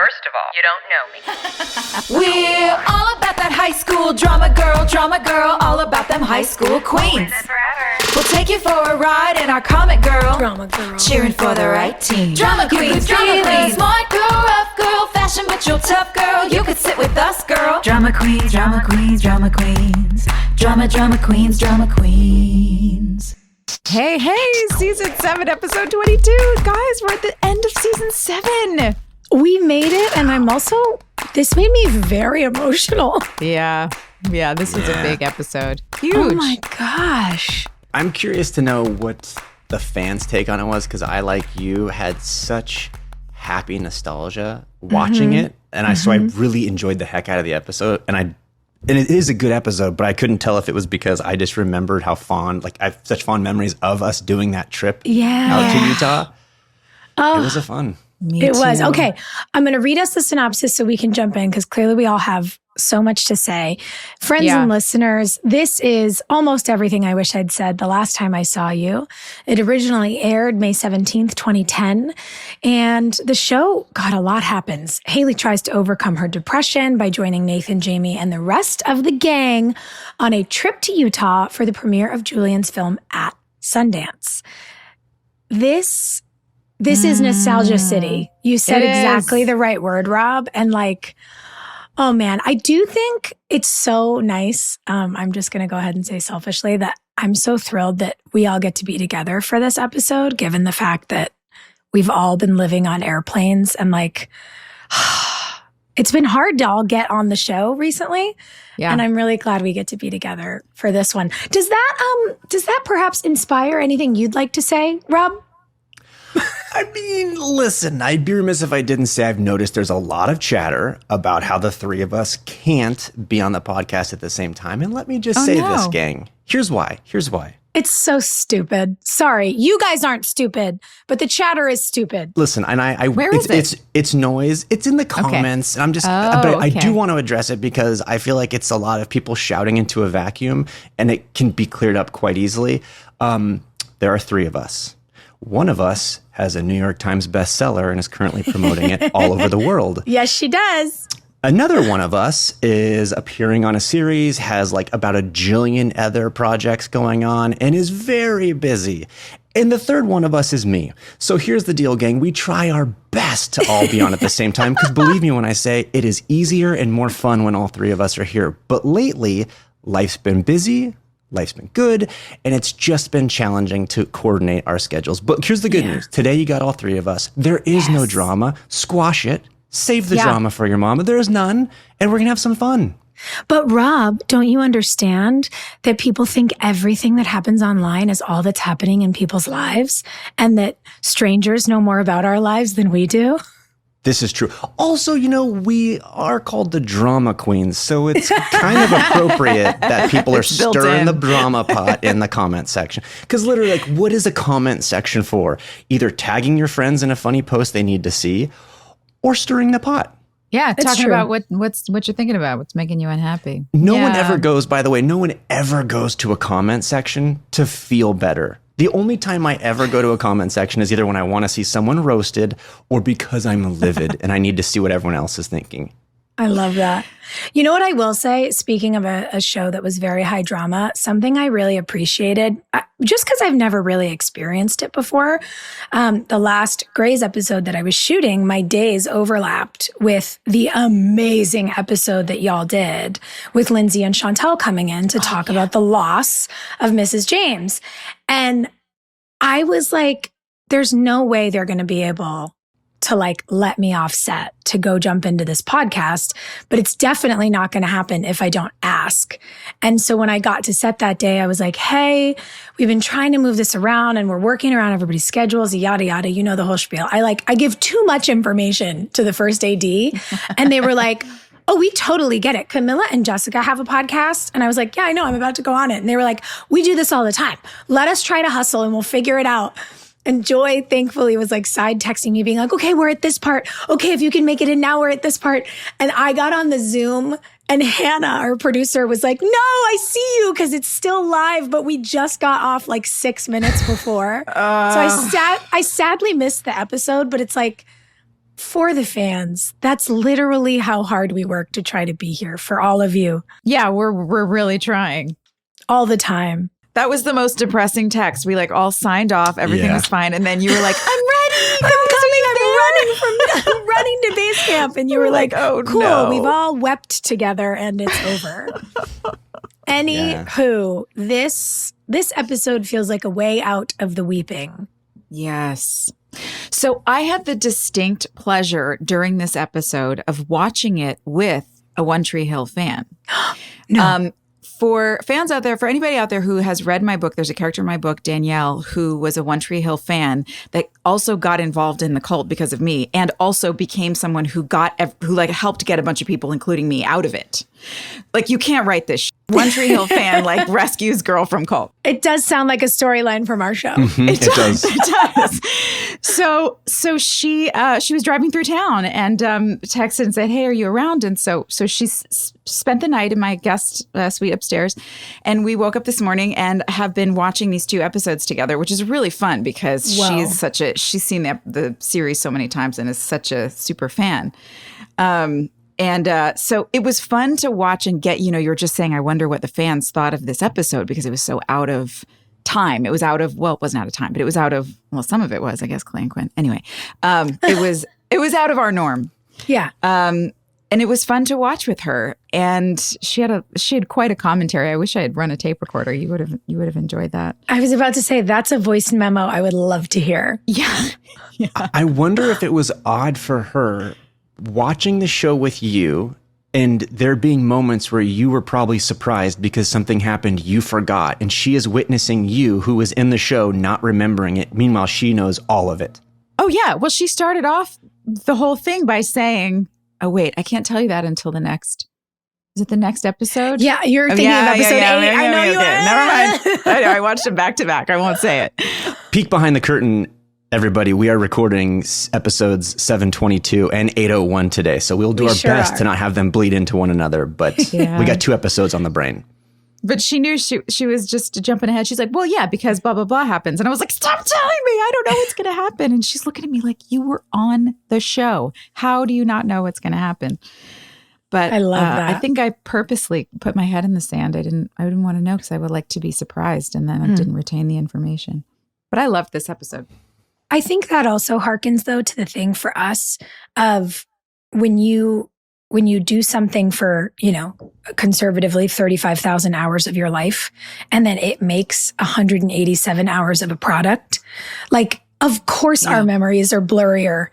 First of all, you don't know me. We're all about that high school drama girl, all about them high school queens. We'll take you for a ride in our comic girl, drama girl, cheering for the right team. Drama queens, smart girl, rough girl, fashion but you're tough girl. You could sit with us, girl. Drama queens, drama queens, drama queens, drama queens, drama queens. Hey, season 7, episode 22. Guys, we're at the end of season 7. We made it, and this made me very emotional. Yeah, this was a big episode. Huge. Oh my gosh. I'm curious to know what the fans' take on it was, because I, like you, had such happy nostalgia watching it. And so I really enjoyed the heck out of the episode. And it is a good episode, but I couldn't tell if it was because I just remembered how fond, like I have such fond memories of us doing that trip out to Utah. Oh, it was fun. It was. Okay, I'm going to read us the synopsis so we can jump in, because clearly we all have so much to say. Friends and listeners, this is almost everything I wish I'd said the last time I saw you. It originally aired May 17th, 2010. And the show, God, a lot happens. Haley tries to overcome her depression by joining Nathan, Jamie, and the rest of the gang on a trip to Utah for the premiere of Julian's film at Sundance. This is Nostalgia City. You said exactly the right word, Rob. And like, oh man, I do think it's so nice. I'm just going to go ahead and say selfishly that I'm so thrilled that we all get to be together for this episode, given the fact that we've all been living on airplanes and like, it's been hard to all get on the show recently. Yeah. And I'm really glad we get to be together for this one. Does that perhaps inspire anything you'd like to say, Rob? I mean, listen, I'd be remiss if I didn't say I've noticed there's a lot of chatter about how the three of us can't be on the podcast at the same time. And let me just say this, gang. Here's why. It's so stupid. Sorry, you guys aren't stupid, but the chatter is stupid. Listen, and it's noise. It's in the comments. Okay. I'm just, I do want to address it because I feel like it's a lot of people shouting into a vacuum, and it can be cleared up quite easily. There are three of us. One of us has a New York Times bestseller and is currently promoting it all over the world. Yes, she does. Another one of us is appearing on a series, has like about 1 jillion other projects going on, and is very busy. And the third one of us is me. So here's the deal, gang. We try our best to all be on at the same time, because believe me when I say it is easier and more fun when all three of us are here. But lately, life's been busy. Life's been good, and it's just been challenging to coordinate our schedules. But here's the good news. Today, you got all three of us. There is no drama. Squash it. Save the drama for your mama. There is none, and we're going to have some fun. But Rob, don't you understand that people think everything that happens online is all that's happening in people's lives, and that strangers know more about our lives than we do? This is true. Also, we are called the drama queens, so it's kind of appropriate that people are stirring the drama pot in the comment section. Because literally, like, what is a comment section for? Either tagging your friends in a funny post they need to see, or stirring the pot. Yeah, talking about what you're thinking about, what's making you unhappy. No one ever goes to a comment section to feel better. The only time I ever go to a comment section is either when I want to see someone roasted or because I'm livid and I need to see what everyone else is thinking. I love that. You know what I will say, speaking of a show that was very high drama, something I really appreciated, just because I've never really experienced it before, the last Grey's episode that I was shooting, my days overlapped with the amazing episode that y'all did with Lindsay and Shantel coming in to talk about the loss of Mrs. James. And I was like, there's no way they're going to be able to like let me off set to go jump into this podcast, but it's definitely not going to happen if I don't ask. And so when I got to set that day, I was like, hey, we've been trying to move this around and we're working around everybody's schedules, yada, yada, the whole spiel. I give too much information to the first AD. And they were like, oh, we totally get it. Camilla and Jessica have a podcast. And I was like, yeah, I know, I'm about to go on it. And they were like, we do this all the time. Let us try to hustle and we'll figure it out. And Joy, thankfully, was like side texting me being like, okay, we're at this part. Okay, if you can make it in now, we're at this part. And I got on the Zoom and Hannah, our producer, was like, no, I see you because it's still live, but we just got off like 6 minutes before. So I sadly missed the episode, but it's like for the fans. That's literally how hard we work to try to be here for all of you. Yeah, we're really trying. All the time. That was the most depressing text. We like all signed off. Everything was fine. And then you were like, I'm ready. I'm running to base camp. And you were like, oh, cool. no. We've all wept together and it's over. Anywho, this episode feels like a way out of the weeping. Yes. So I had the distinct pleasure during this episode of watching it with a One Tree Hill fan. No. For fans out there, for anybody out there who has read my book, there's a character in my book, Danielle, who was a One Tree Hill fan that also got involved in the cult because of me, and also became someone who helped get a bunch of people, including me, out of it. Like, you can't write this. One Tree Hill fan like rescues girl from cult. It does sound like a storyline from our show. Mm-hmm, it does. It does. So she was driving through town and texted and said, "Hey, are you around?" And so she spent the night in my guest suite upstairs, and we woke up this morning and have been watching these 2 episodes together, which is really fun because she's seen the series so many times and is such a super fan. So it was fun to watch and get, you were just saying, I wonder what the fans thought of this episode because it was so out of time. It was out of, well, it wasn't out of time, but it was out of, well, some of it was, I guess, Clay and Quinn. Anyway, it was out of our norm. Yeah. And it was fun to watch with her. And she had quite a commentary. I wish I had run a tape recorder. You would have enjoyed that. I was about to say, that's a voice memo I would love to hear. Yeah. I wonder if it was odd for her watching the show with you and there being moments where you were probably surprised because something happened you forgot, and she is witnessing you, who was in the show, not remembering it. Meanwhile, she knows all of it. Oh, yeah. Well, she started off the whole thing by saying, oh, wait, I can't tell you that until the next. Is it the next episode? Yeah, you're thinking of episode 8. I know you are. Never mind. I watched them back to back. I won't say it. Peek behind the curtain, everybody. We are recording episodes 722 and 801 today. So we'll do our best to not have them bleed into one another. But we got 2 episodes on the brain. But she knew she was just jumping ahead. She's like, well, yeah, because blah, blah, blah happens. And I was like, stop telling me. I don't know what's going to happen. And she's looking at me like, you were on the show. How do you not know what's going to happen? But I love that. I think I purposely put my head in the sand. I didn't want to know because I would like to be surprised. And then I didn't retain the information. But I loved this episode. I think that also harkens, though, to the thing for us of when you do something for, conservatively 35,000 hours of your life, and then it makes 187 hours of a product. Like, of course, our memories are blurrier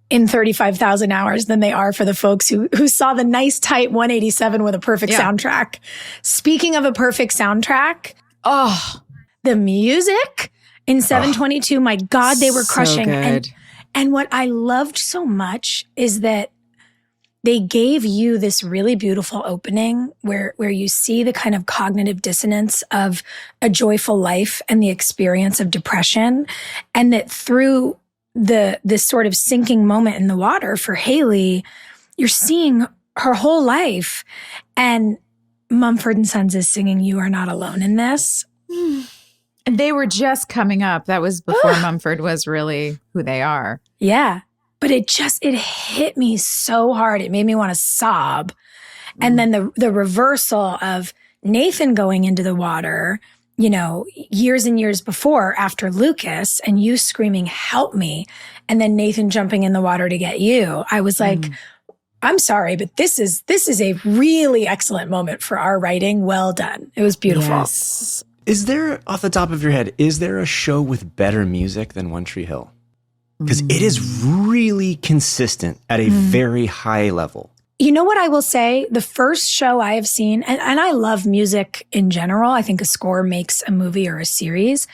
in 35,000 hours than they are for the folks who saw the nice tight 187 with a perfect soundtrack. Speaking of a perfect soundtrack, the music in 722, my God, they were crushing. Good. And what I loved so much is that they gave you this really beautiful opening where you see the kind of cognitive dissonance of a joyful life and the experience of depression. And that through this sort of sinking moment in the water for Haley, you're seeing her whole life. And Mumford & Sons is singing You Are Not Alone in This. And they were just coming up. That was before Mumford was really who they are. Yeah. But it hit me so hard. It made me want to sob. And then the reversal of Nathan going into the water, years and years before, after Lucas, and you screaming, help me. And then Nathan jumping in the water to get you. I was like, I'm sorry, but this is a really excellent moment for our writing. Well done. It was beautiful. Yes. Is there, off the top of your head, is there a show with better music than One Tree Hill? Because it is really consistent at a very high level. You know what I will say? The first show I have seen, and I love music in general. I think a score makes a movie or a series.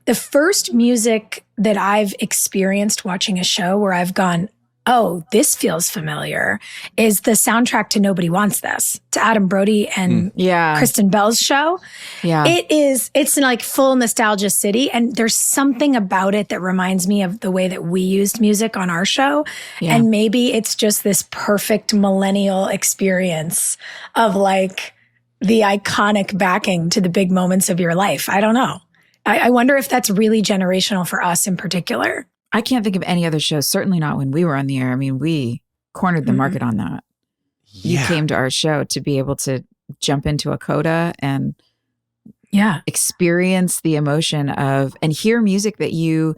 The first music that I've experienced watching a show where I've gone, oh, this feels familiar, is the soundtrack to Nobody Wants This, to Adam Brody and Kristen Bell's show. Yeah. It's like full nostalgia city. And there's something about it that reminds me of the way that we used music on our show. Yeah. And maybe it's just this perfect millennial experience of like the iconic backing to the big moments of your life. I don't know. I wonder if that's really generational for us in particular. I can't think of any other show, certainly not when we were on the air. I mean, we cornered the market on that. Yeah. You came to our show to be able to jump into a coda and experience the emotion of, and hear music that you,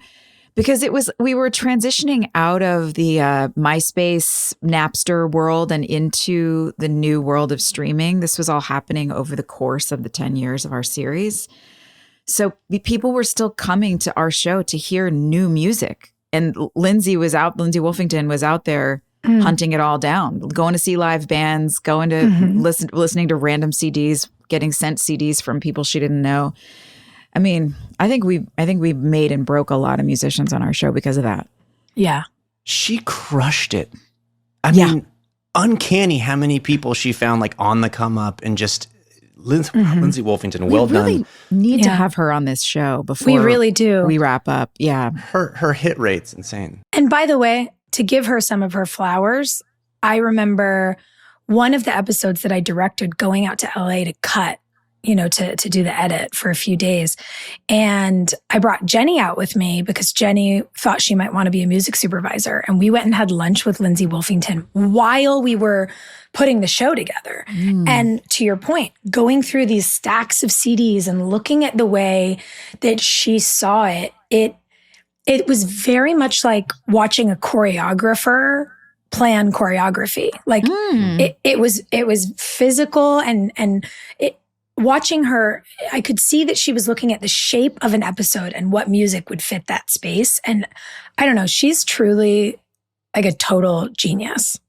because we were transitioning out of the MySpace, Napster world and into the new world of streaming. This was all happening over the course of the 10 years of our series. So people were still coming to our show to hear new music. And Lindsay Wolfington was out there hunting it all down, going to see live bands, going to listening to random CDs, getting sent CDs from people she didn't know. I mean, I think we made and broke a lot of musicians on our show because of that. Yeah. She crushed it. I mean, uncanny how many people she found like on the come up, and just Lindsay Wolfington, well done. We really need to have her on this show before we really do. We wrap up. Yeah. Her hit rate's insane. And by the way, to give her some of her flowers, I remember one of the episodes that I directed going out to LA to cut, to do the edit for a few days. And I brought Jenny out with me because Jenny thought she might want to be a music supervisor. And we went and had lunch with Lindsay Wolfington while we were putting the show together. And to your point, going through these stacks of CDs and looking at the way that she saw it, it was very much like watching a choreographer plan choreography. Like it was physical and watching her, I could see that she was looking at the shape of an episode and what music would fit that space. And I don't know, she's truly like a total genius.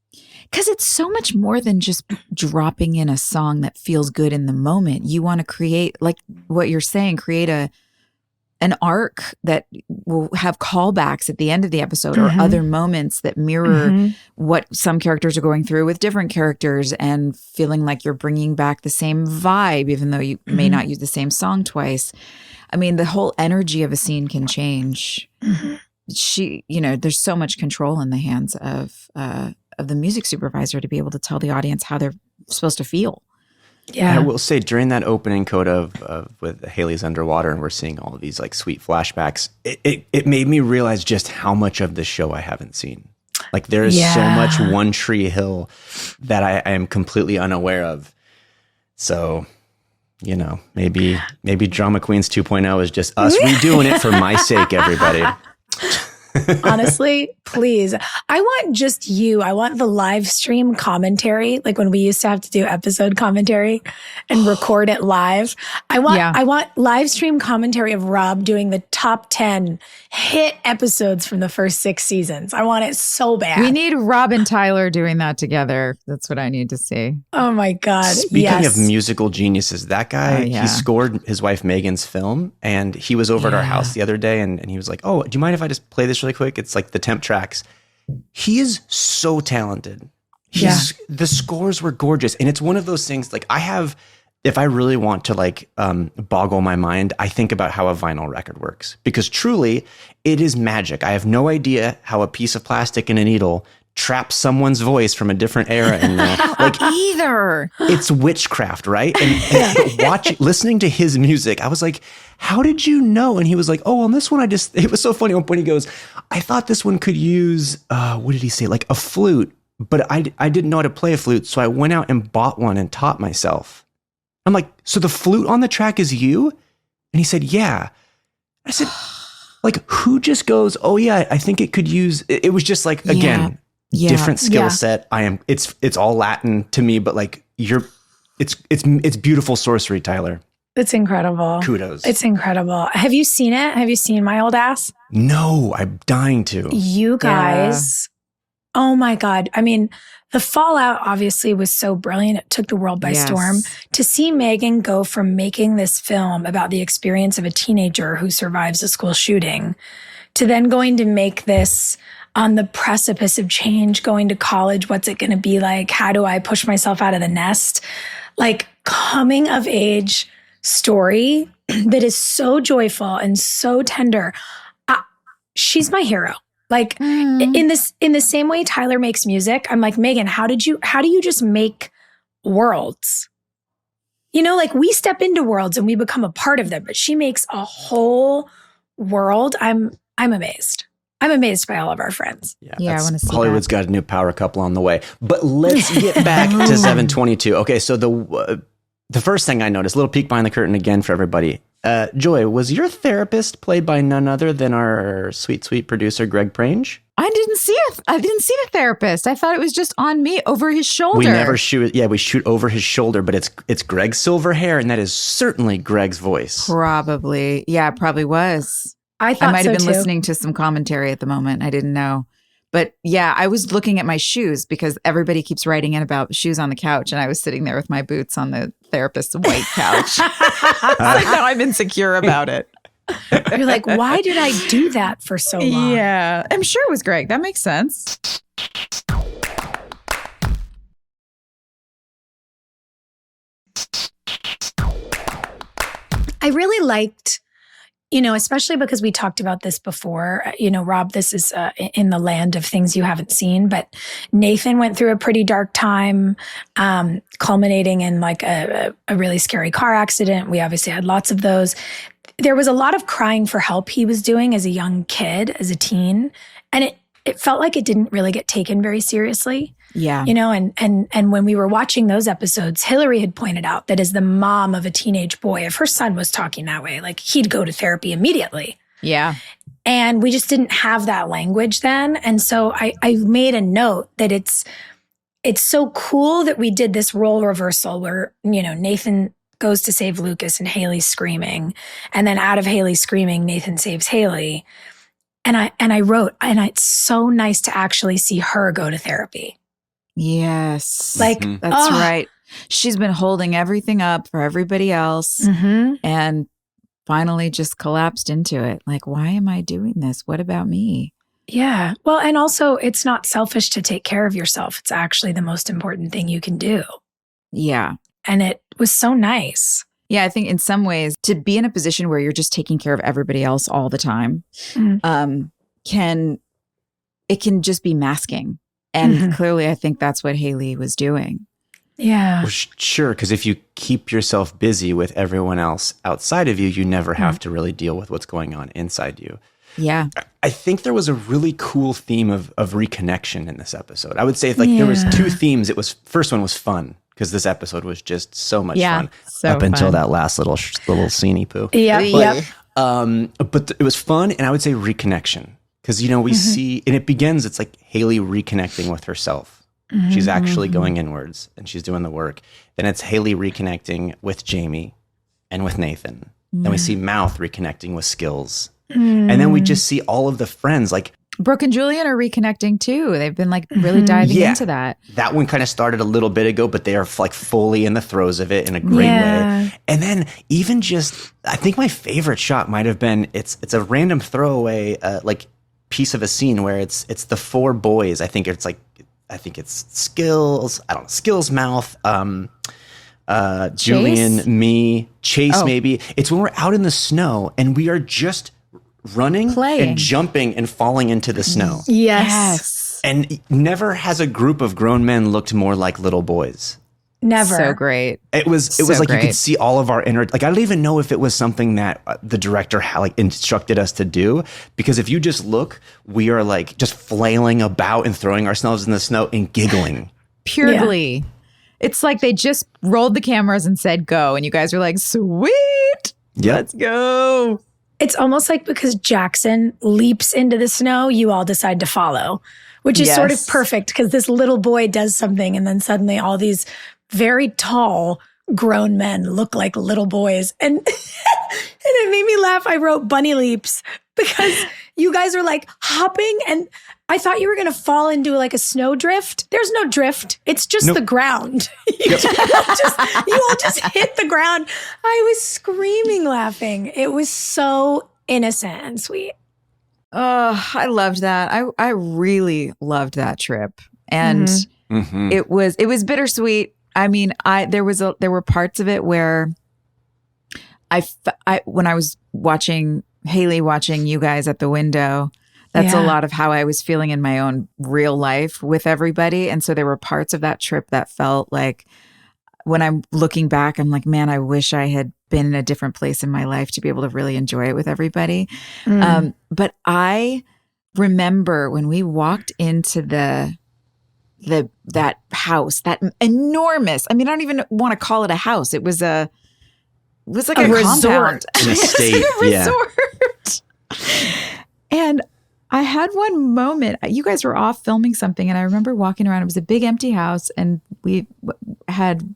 Because it's so much more than just dropping in a song that feels good in the moment. You want to create, like what you're saying, create an arc that will have callbacks at the end of the episode or other moments that mirror what some characters are going through with different characters, and feeling like you're bringing back the same vibe, even though you may not use the same song twice. I mean, the whole energy of a scene can change. There's so much control in the hands of the music supervisor to be able to tell the audience how they're supposed to feel. Yeah, and I will say during that opening coda of with Haley's underwater, and we're seeing all of these like sweet flashbacks, it made me realize just how much of the show I haven't seen. Like there is so much One Tree Hill that I am completely unaware of. So, maybe Drama Queens 2.0 is just us redoing it for my sake, everybody. Honestly, please. I want just you. I want the live stream commentary, like when we used to have to do episode commentary and record it live. I want live stream commentary of Rob doing the top 10 hit episodes from the first 6 seasons. I want it so bad. We need Rob and Tyler doing that together. That's what I need to see. Oh my God. Speaking of musical geniuses, that guy, he scored his wife Megan's film, and he was over at our house the other day, and he was like, "Oh, do you mind if I just play this really quick? It's like the temp tracks." He is so talented. The scores were gorgeous. And it's one of those things, like if I really want to like boggle my mind, I think about how a vinyl record works, because truly it is magic. I have no idea how a piece of plastic and a needle traps someone's voice from a different era in there. Like either. It's witchcraft, right? And listening to his music, I was like, how did you know? And he was like, oh, on this one, it was so funny. At one point he goes, I thought this one could use, what did he say? Like a flute, but I didn't know how to play a flute. So I went out and bought one and taught myself. I'm like, so the flute on the track is you? And he said, yeah. I said, like, who just goes, oh yeah, I think it could use, it was just like, again, different skill set. It's all Latin to me, but like it's beautiful sorcery, Tyler. It's incredible. Kudos. It's incredible. Have you seen it? Have you seen My Old Ass? No, I'm dying to. You guys, oh my God. I mean, the fallout obviously was so brilliant. It took the world by storm. To see Megan go from making this film about the experience of a teenager who survives a school shooting to then going to make this on the precipice of change, going to college. What's it going to be like? How do I push myself out of the nest? Like coming of age story that is so joyful and so tender. She's my hero. Like in the same way Tyler makes music, I'm like, Megan, how do you just make worlds? Like we step into worlds and we become a part of them, but she makes a whole world. I'm amazed. I'm amazed by all of our friends. Yeah, I that's- wanna see Hollywood's got a new power couple on the way. But I I want to see Hollywood's got a new power couple on the way. But let's get back to 722. Okay, so the first thing I noticed, a little peek behind the curtain again for everybody. Joy, was your therapist played by none other than our sweet, sweet producer, Greg Prange? I didn't see the therapist. I thought it was just on me over his shoulder. We never shoot. Yeah, we shoot over his shoulder, but it's Greg's silver hair, and that is certainly Greg's voice. Probably. Yeah, it probably was. I thought I might so have been too. listening to some commentary at the moment. I didn't know. But yeah, I was looking at my shoes because everybody keeps writing in about shoes on the couch. And I was sitting there with my boots on the therapist's white couch. Like, now I'm insecure about it. You're like, why did I do that for so long? Yeah, I'm sure it was Greg. That makes sense. I really liked, especially because we talked about this before, Rob, this is in the land of things you haven't seen, but Nathan went through a pretty dark time, culminating in like a really scary car accident. We obviously had lots of those. There was a lot of crying for help he was doing as a young kid, as a teen. And it felt like it didn't really get taken very seriously. Yeah. And when we were watching those episodes, Hilarie had pointed out that as the mom of a teenage boy, if her son was talking that way, like he'd go to therapy immediately. Yeah. And we just didn't have that language then. And so I made a note that it's so cool that we did this role reversal where, Nathan goes to save Lucas and Haley's screaming. And then out of Haley screaming, Nathan saves Haley. And I wrote, and it's so nice to actually see her go to therapy. Yes. Like, that's right. She's been holding everything up for everybody else and finally just collapsed into it. Like, why am I doing this? What about me? Yeah. Well, and also it's not selfish to take care of yourself. It's actually the most important thing you can do. Yeah. And it was so nice. Yeah, I think in some ways to be in a position where you're just taking care of everybody else all the time can just be masking. And clearly I think that's what Haley was doing. Yeah. Well, sure, because if you keep yourself busy with everyone else outside of you, you never have to really deal with what's going on inside you. Yeah. I think there was a really cool theme of reconnection in this episode. I would say there was two themes. First one was fun, because this episode was just so much fun so until fun. that last little sceney poo. Yep. But it was fun, and I would say reconnection, because we see, and it begins. It's like Haley reconnecting with herself. She's actually going inwards, and she's doing the work. Then it's Haley reconnecting with Jamie and with Nathan. Then we see Mouth reconnecting with Skills, and then we just see all of the friends like. Brooke and Julian are reconnecting too. They've been like really diving into that. That one kind of started a little bit ago, but they are like fully in the throes of it in a great way. And then even just, I think my favorite shot might have been, it's a random throwaway like piece of a scene where it's the four boys. I think it's Skills, Skills, Mouth, Julian, me, Chase maybe. It's when we're out in the snow and we are just running and jumping and falling into the snow. Yes. And never has a group of grown men looked more like little boys. Never. So great. It was like great. You could see all of our inner, like I don't even know if it was something that the director instructed us to do, because if you just look, we are like just flailing about and throwing ourselves in the snow and giggling. Pure glee. It's like they just rolled the cameras and said go, and you guys are like, sweet. Let's go. It's almost like because Jackson leaps into the snow, you all decide to follow, which is sort of perfect because this little boy does something and then suddenly all these very tall grown men look like little boys. And, and it made me laugh. I wrote bunny leaps because you guys are like hopping and I thought you were going to fall into like a snow drift. There's no drift. It's just the ground. You all just hit the ground. I was screaming laughing. It was so innocent and sweet. Oh, I loved that. I really loved that trip. And it was bittersweet. I mean, there were parts of it where when I was watching Haley watching you guys at the window, that's a lot of how I was feeling in my own real life with everybody. And so there were parts of that trip that felt like, when I'm looking back, I'm like, man, I wish I had been in a different place in my life to be able to really enjoy it with everybody. But I remember when we walked into that house, that enormous, I mean, I don't even want to call it a house. It was like a resort. An estate. Resort. And I had one moment, you guys were off filming something, and I remember walking around. It was a big empty house, and we had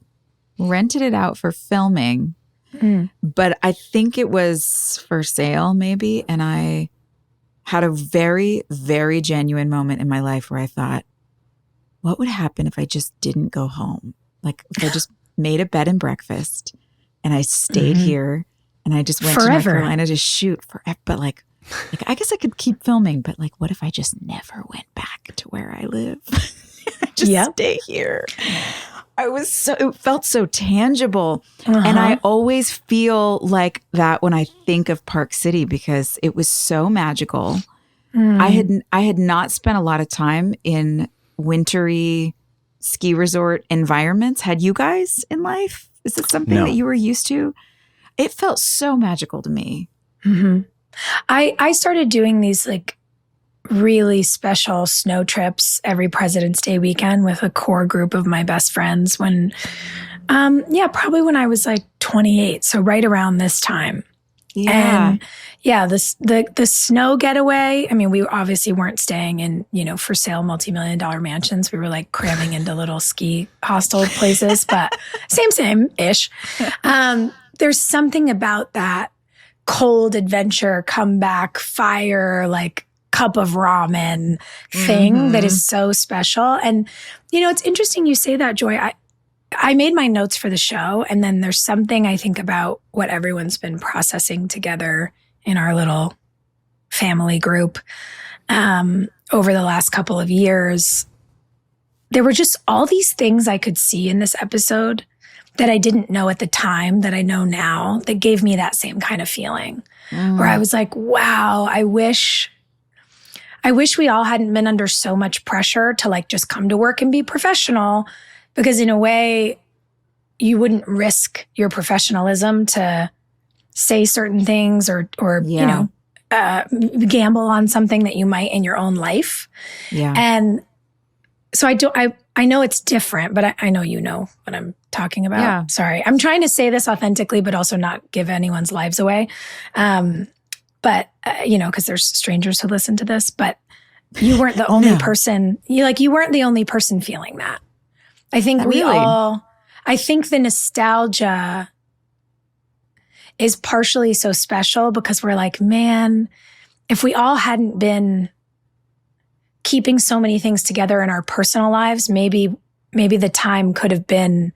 rented it out for filming, but I think it was for sale maybe. And I had a very, very genuine moment in my life where I thought, what would happen if I just didn't go home? Like if I just made a bed and breakfast and I stayed here and I just went to North Carolina to shoot forever. But like, I guess I could keep filming, but like, what if I just never went back to where I live? Just stay here. It felt so tangible. And I always feel like that when I think of Park City because it was so magical. I had not spent a lot of time in wintry ski resort environments. Had you guys in life? Is this something that you were used to? It felt so magical to me. I started doing these like really special snow trips every President's Day weekend with a core group of my best friends when, probably when I was like 28. So right around this time. Yeah. And the snow getaway, I mean, we obviously weren't staying in, for sale multi-million-dollar mansions. We were like cramming into little ski hostel places, but same-ish. There's something about that cold adventure, comeback, fire, like cup of ramen thing that is so special. And, it's interesting you say that, Joy. I made my notes for the show, and then there's something I think about what everyone's been processing together in our little family group over the last couple of years. There were just all these things I could see in this episode that I didn't know at the time that I know now that gave me that same kind of feeling where I was like, wow, I wish we all hadn't been under so much pressure to like just come to work and be professional, because in a way you wouldn't risk your professionalism to say certain things or gamble on something that you might in your own life. Yeah. And so I know it's different, but I know you know what I'm talking about. Yeah. Sorry. I'm trying to say this authentically, but also not give anyone's lives away. But because there's strangers who listen to this, but you weren't the only person. You weren't the only person feeling that. I think I think the nostalgia is partially so special because we're like, man, if we all hadn't been keeping so many things together in our personal lives, maybe the time could have been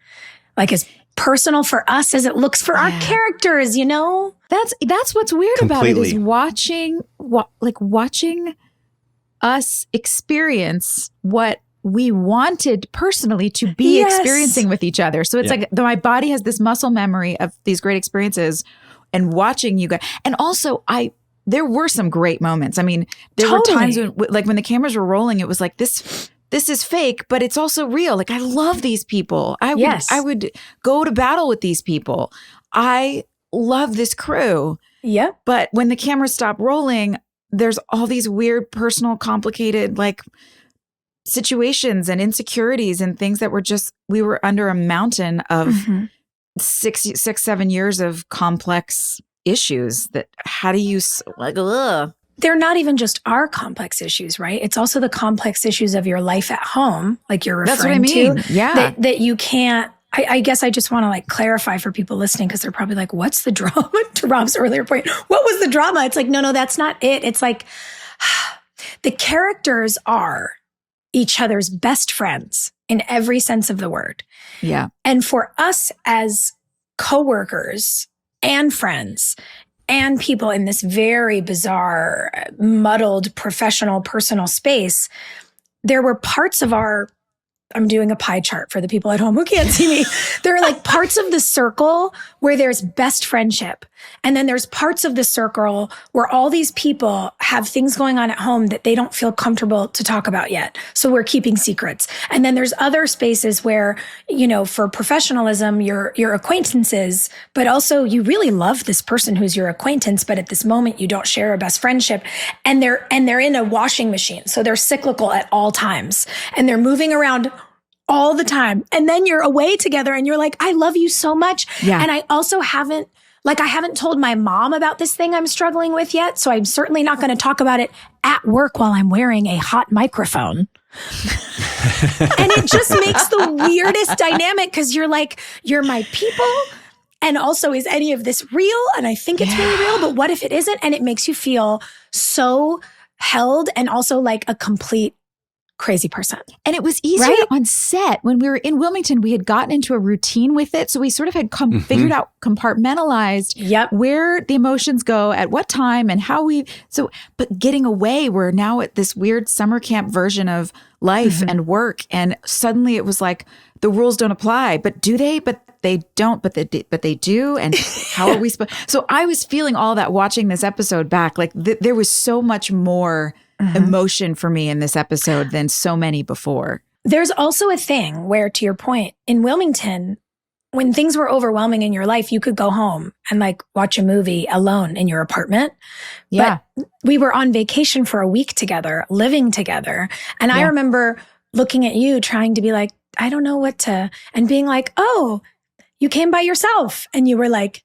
like as personal for us as it looks for our characters, That's what's weird about it is watching us experience what we wanted personally to be experiencing with each other. So it's like my body has this muscle memory of these great experiences and watching you guys. And also there were some great moments. I mean, there were times when the cameras were rolling, it was like this is fake, but it's also real. Like I love these people. I would go to battle with these people. I love this crew. Yeah. But when the cameras stop rolling, there's all these weird, personal, complicated, like situations and insecurities and things that we were under a mountain of 6-7 years of complex issues that how do you They're not even just our complex issues, right? It's also the complex issues of your life at home, like you're referring to. Yeah. That you can't, I guess I just want to like clarify for people listening because they're probably like, what's the drama? To Rob's earlier point, what was the drama? It's like, no, that's not it. It's like the characters are each other's best friends in every sense of the word. Yeah. And for us as coworkers and friends and people in this very bizarre, muddled, professional, personal space, there were parts of our I'm doing a pie chart for the people at home who can't see me. There are like parts of the circle where there's best friendship. And then there's parts of the circle where all these people have things going on at home that they don't feel comfortable to talk about yet. So we're keeping secrets. And then there's other spaces where, you know, for professionalism, your acquaintances, but also you really love this person who's your acquaintance, but at this moment you don't share a best friendship. And they're in a washing machine. So they're cyclical at all times. And they're moving around all the time. And then you're away together and you're like, I love you so much. Yeah. And I also haven't told my mom about this thing I'm struggling with yet. So I'm certainly not going to talk about it at work while I'm wearing a hot microphone. And it just makes the weirdest dynamic because you're like, you're my people. And also, is any of this real? And I think it's really real, but what if it isn't? And it makes you feel so held and also like a complete crazy person. And it was easier on set. When we were in Wilmington, we had gotten into a routine with it. So we sort of had figured out, compartmentalized where the emotions go, at what time and how but getting away, we're now at this weird summer camp version of life and work. And suddenly it was like, the rules don't apply, but do they? But they don't, but they do. And how are we supposed? So I was feeling all that watching this episode back. Like there was so much more emotion for me in this episode than so many before. There's also a thing where, to your point, in Wilmington, when things were overwhelming in your life, you could go home and like watch a movie alone in your apartment. Yeah. But we were on vacation for a week together, living together. And I remember looking at you trying to be like, I don't know what to, and being like, oh, you came by yourself. And you were like,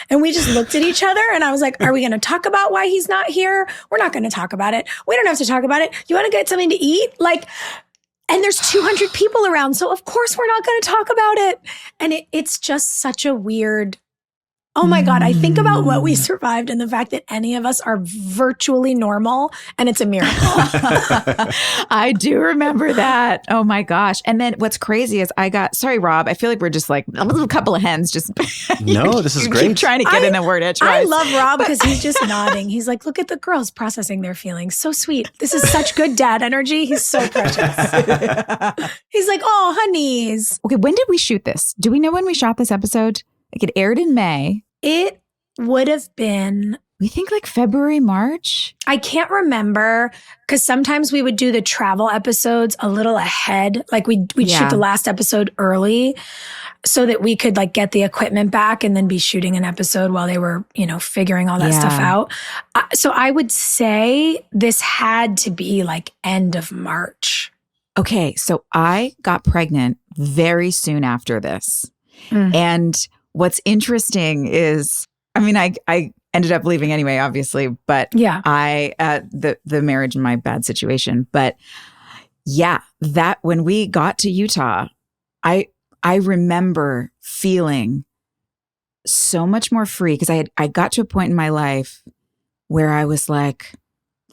and we just looked at each other and I was like, are we going to talk about why he's not here? We're not going to talk about it. We don't have to talk about it. You want to get something to eat? Like, and there's 200 people around. So of course we're not going to talk about it. And it's just such a weird, oh my God, I think about what we survived and the fact that any of us are virtually normal, and it's a miracle. I do remember that. Oh my gosh. And then what's crazy is sorry, Rob, I feel like we're just like a little couple of hens just. No, this is great. Keep trying to get in a word edgewise. I love Rob because he's just nodding. He's like, look at the girls processing their feelings. So sweet. This is such good dad energy. He's so precious. He's like, oh, honeys. Okay, when did we shoot this? Do we know when we shot this episode? Like it aired in May. It would have been, we think like February, March. I can't remember because sometimes we would do the travel episodes a little ahead. Like we'd shoot the last episode early so that we could like get the equipment back and then be shooting an episode while they were, you know, figuring all that stuff out. So I would say this had to be like end of March. Okay, so I got pregnant very soon after this. And what's interesting is, I mean, I ended up leaving anyway, obviously, but the marriage and my bad situation. But that when we got to Utah, I remember feeling so much more free because I got to a point in my life where I was like,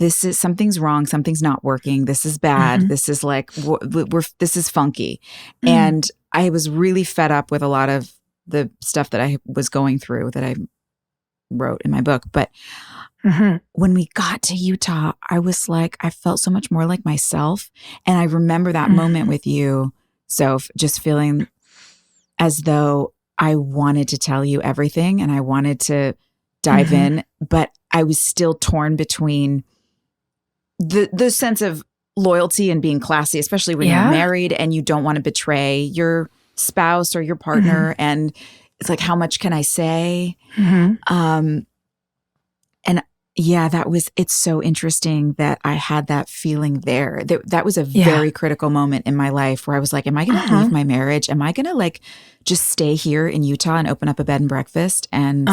something's wrong, something's not working, this is bad, this is like this is funky, and I was really fed up with a lot of the stuff that I was going through that I wrote in my book. But when we got to Utah, I was like, I felt so much more like myself. And I remember that moment with you, Soph, just feeling as though I wanted to tell you everything and I wanted to dive in, but I was still torn between the sense of loyalty and being classy, especially when you're married and you don't want to betray your spouse or your partner. And it's like, how much can I say? And it's so interesting that I had that feeling there. That was a very critical moment in my life where I was like, am I going to leave my marriage? Am I going to like just stay here in Utah and open up a bed and breakfast and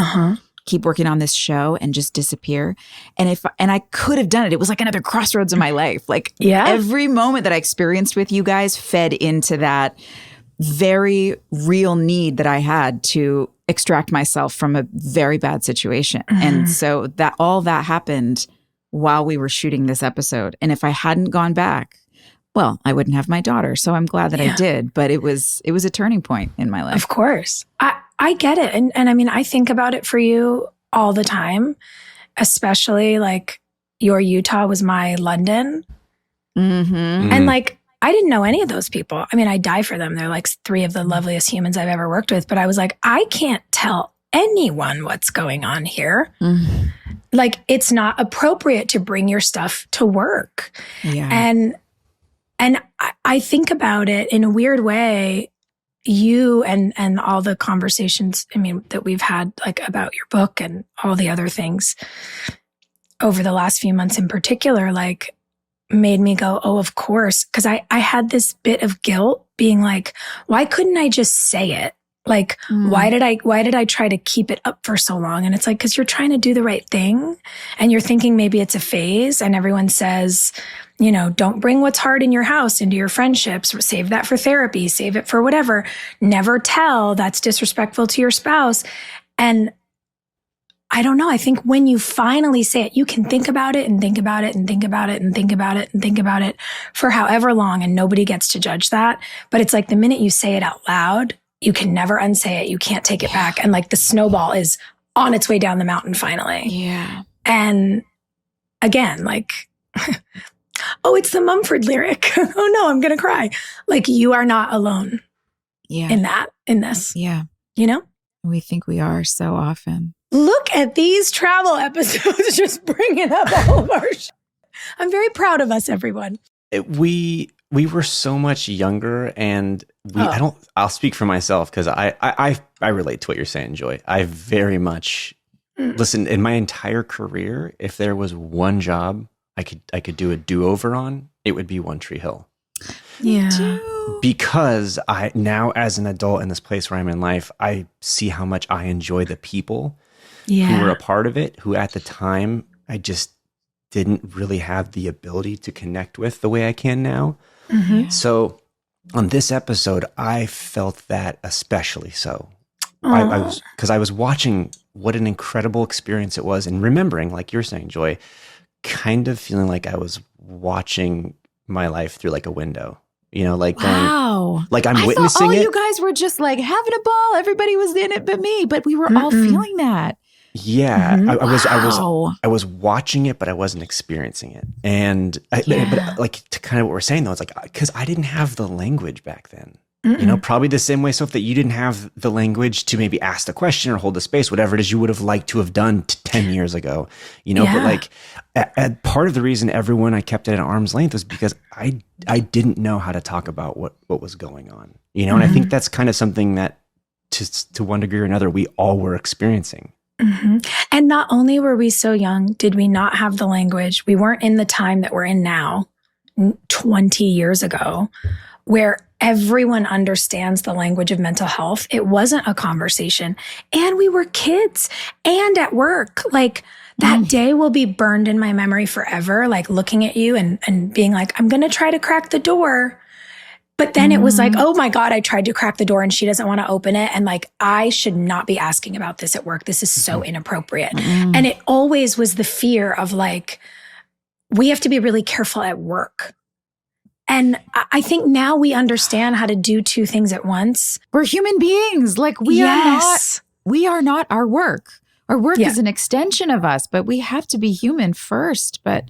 keep working on this show and just disappear? And I could have done it. It was like another crossroads in my life. Like every moment that I experienced with you guys fed into that very real need that I had to extract myself from a very bad situation. And so all that happened while we were shooting this episode. And if I hadn't gone back, well, I wouldn't have my daughter. So I'm glad that I did, but it was a turning point in my life. Of course. I get it. And I mean, I think about it for you all the time, especially like your Utah was my London. And like, I didn't know any of those people. I mean, I die for them. They're like 3 of the loveliest humans I've ever worked with. But I was like, I can't tell anyone what's going on here. Mm-hmm. Like, it's not appropriate to bring your stuff to work. Yeah. And I think about it in a weird way. You and all the conversations, I mean, that we've had like about your book and all the other things over the last few months in particular, like made me go, oh, of course. Cause I had this bit of guilt being like, why couldn't I just say it? Like, why did I try to keep it up for so long? And it's like, cause you're trying to do the right thing and you're thinking maybe it's a phase, and everyone says, you know, don't bring what's hard in your house into your friendships, or save that for therapy, save it for whatever. Never tell, that's disrespectful to your spouse. And I don't know. I think when you finally say it, you can think about it and think about it and think about it and think about it and think about it for however long, and nobody gets to judge that. But it's like the minute you say it out loud, you can never unsay it. You can't take it back. And like the snowball is on its way down the mountain finally. Yeah. And again, like, oh, it's the Mumford lyric. Oh no, I'm going to cry. Like, you are not alone in this. Yeah. You know? We think we are so often. Look at these travel episodes just bringing up all of our I'm very proud of us, everyone. We were so much younger, and I'll speak for myself because I relate to what you're saying, Joy. I very much listen, in my entire career, if there was one job I could do a do-over on, it would be One Tree Hill. Yeah. Because I now, as an adult in this place where I'm in life, I see how much I enjoy the people who were a part of it, who at the time I just didn't really have the ability to connect with the way I can now. Mm-hmm. So on this episode, I felt that especially so. I was watching what an incredible experience it was, and remembering, like you're saying, Joy, kind of feeling like I was watching my life through like a window. You know, like like I'm witnessing it. You guys were just like having a ball. Everybody was in it but me, but we were all feeling that. Yeah, I was watching it, but I wasn't experiencing it. And but like, to kind of what we're saying though, it's like, because I didn't have the language back then. You know, probably the same way, Soph, that you didn't have the language to maybe ask the question or hold the space, whatever it is you would have liked to have done 10 years ago. You know, but like, part of the reason everyone I kept it at arm's length was because I didn't know how to talk about what was going on. You know, and I think that's kind of something that, to one degree or another, we all were experiencing. Mm-hmm. And not only were we so young, did we not have the language. We weren't in the time that we're in now, 20 years ago, where everyone understands the language of mental health. It wasn't a conversation. And we were kids and at work. Like, that day will be burned in my memory forever. Like, looking at you and being like, I'm going to try to crack the door. But then it was like, oh my God, I tried to crack the door and she doesn't want to open it. And like, I should not be asking about this at work. This is so inappropriate. And it always was the fear of like, we have to be really careful at work. And I think now we understand how to do 2 things at once. We're human beings. Like, we are not our work. Our work is an extension of us, but we have to be human first. But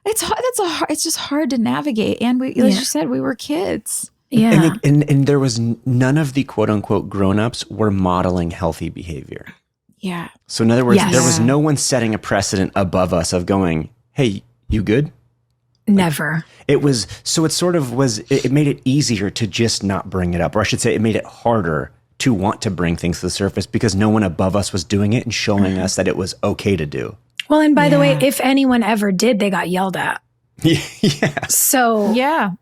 it's just hard to navigate. And we, as you said, we were kids. Yeah. And there was none of the quote unquote grown-ups were modeling healthy behavior. Yeah. So in other words, there was no one setting a precedent above us of going, hey, you good? Never. It was, so it sort of was, it made it easier to just not bring it up. Or I should say, it made it harder to want to bring things to the surface because no one above us was doing it and showing us that it was okay to do. Well, and by the way, if anyone ever did, they got yelled at. Yeah. So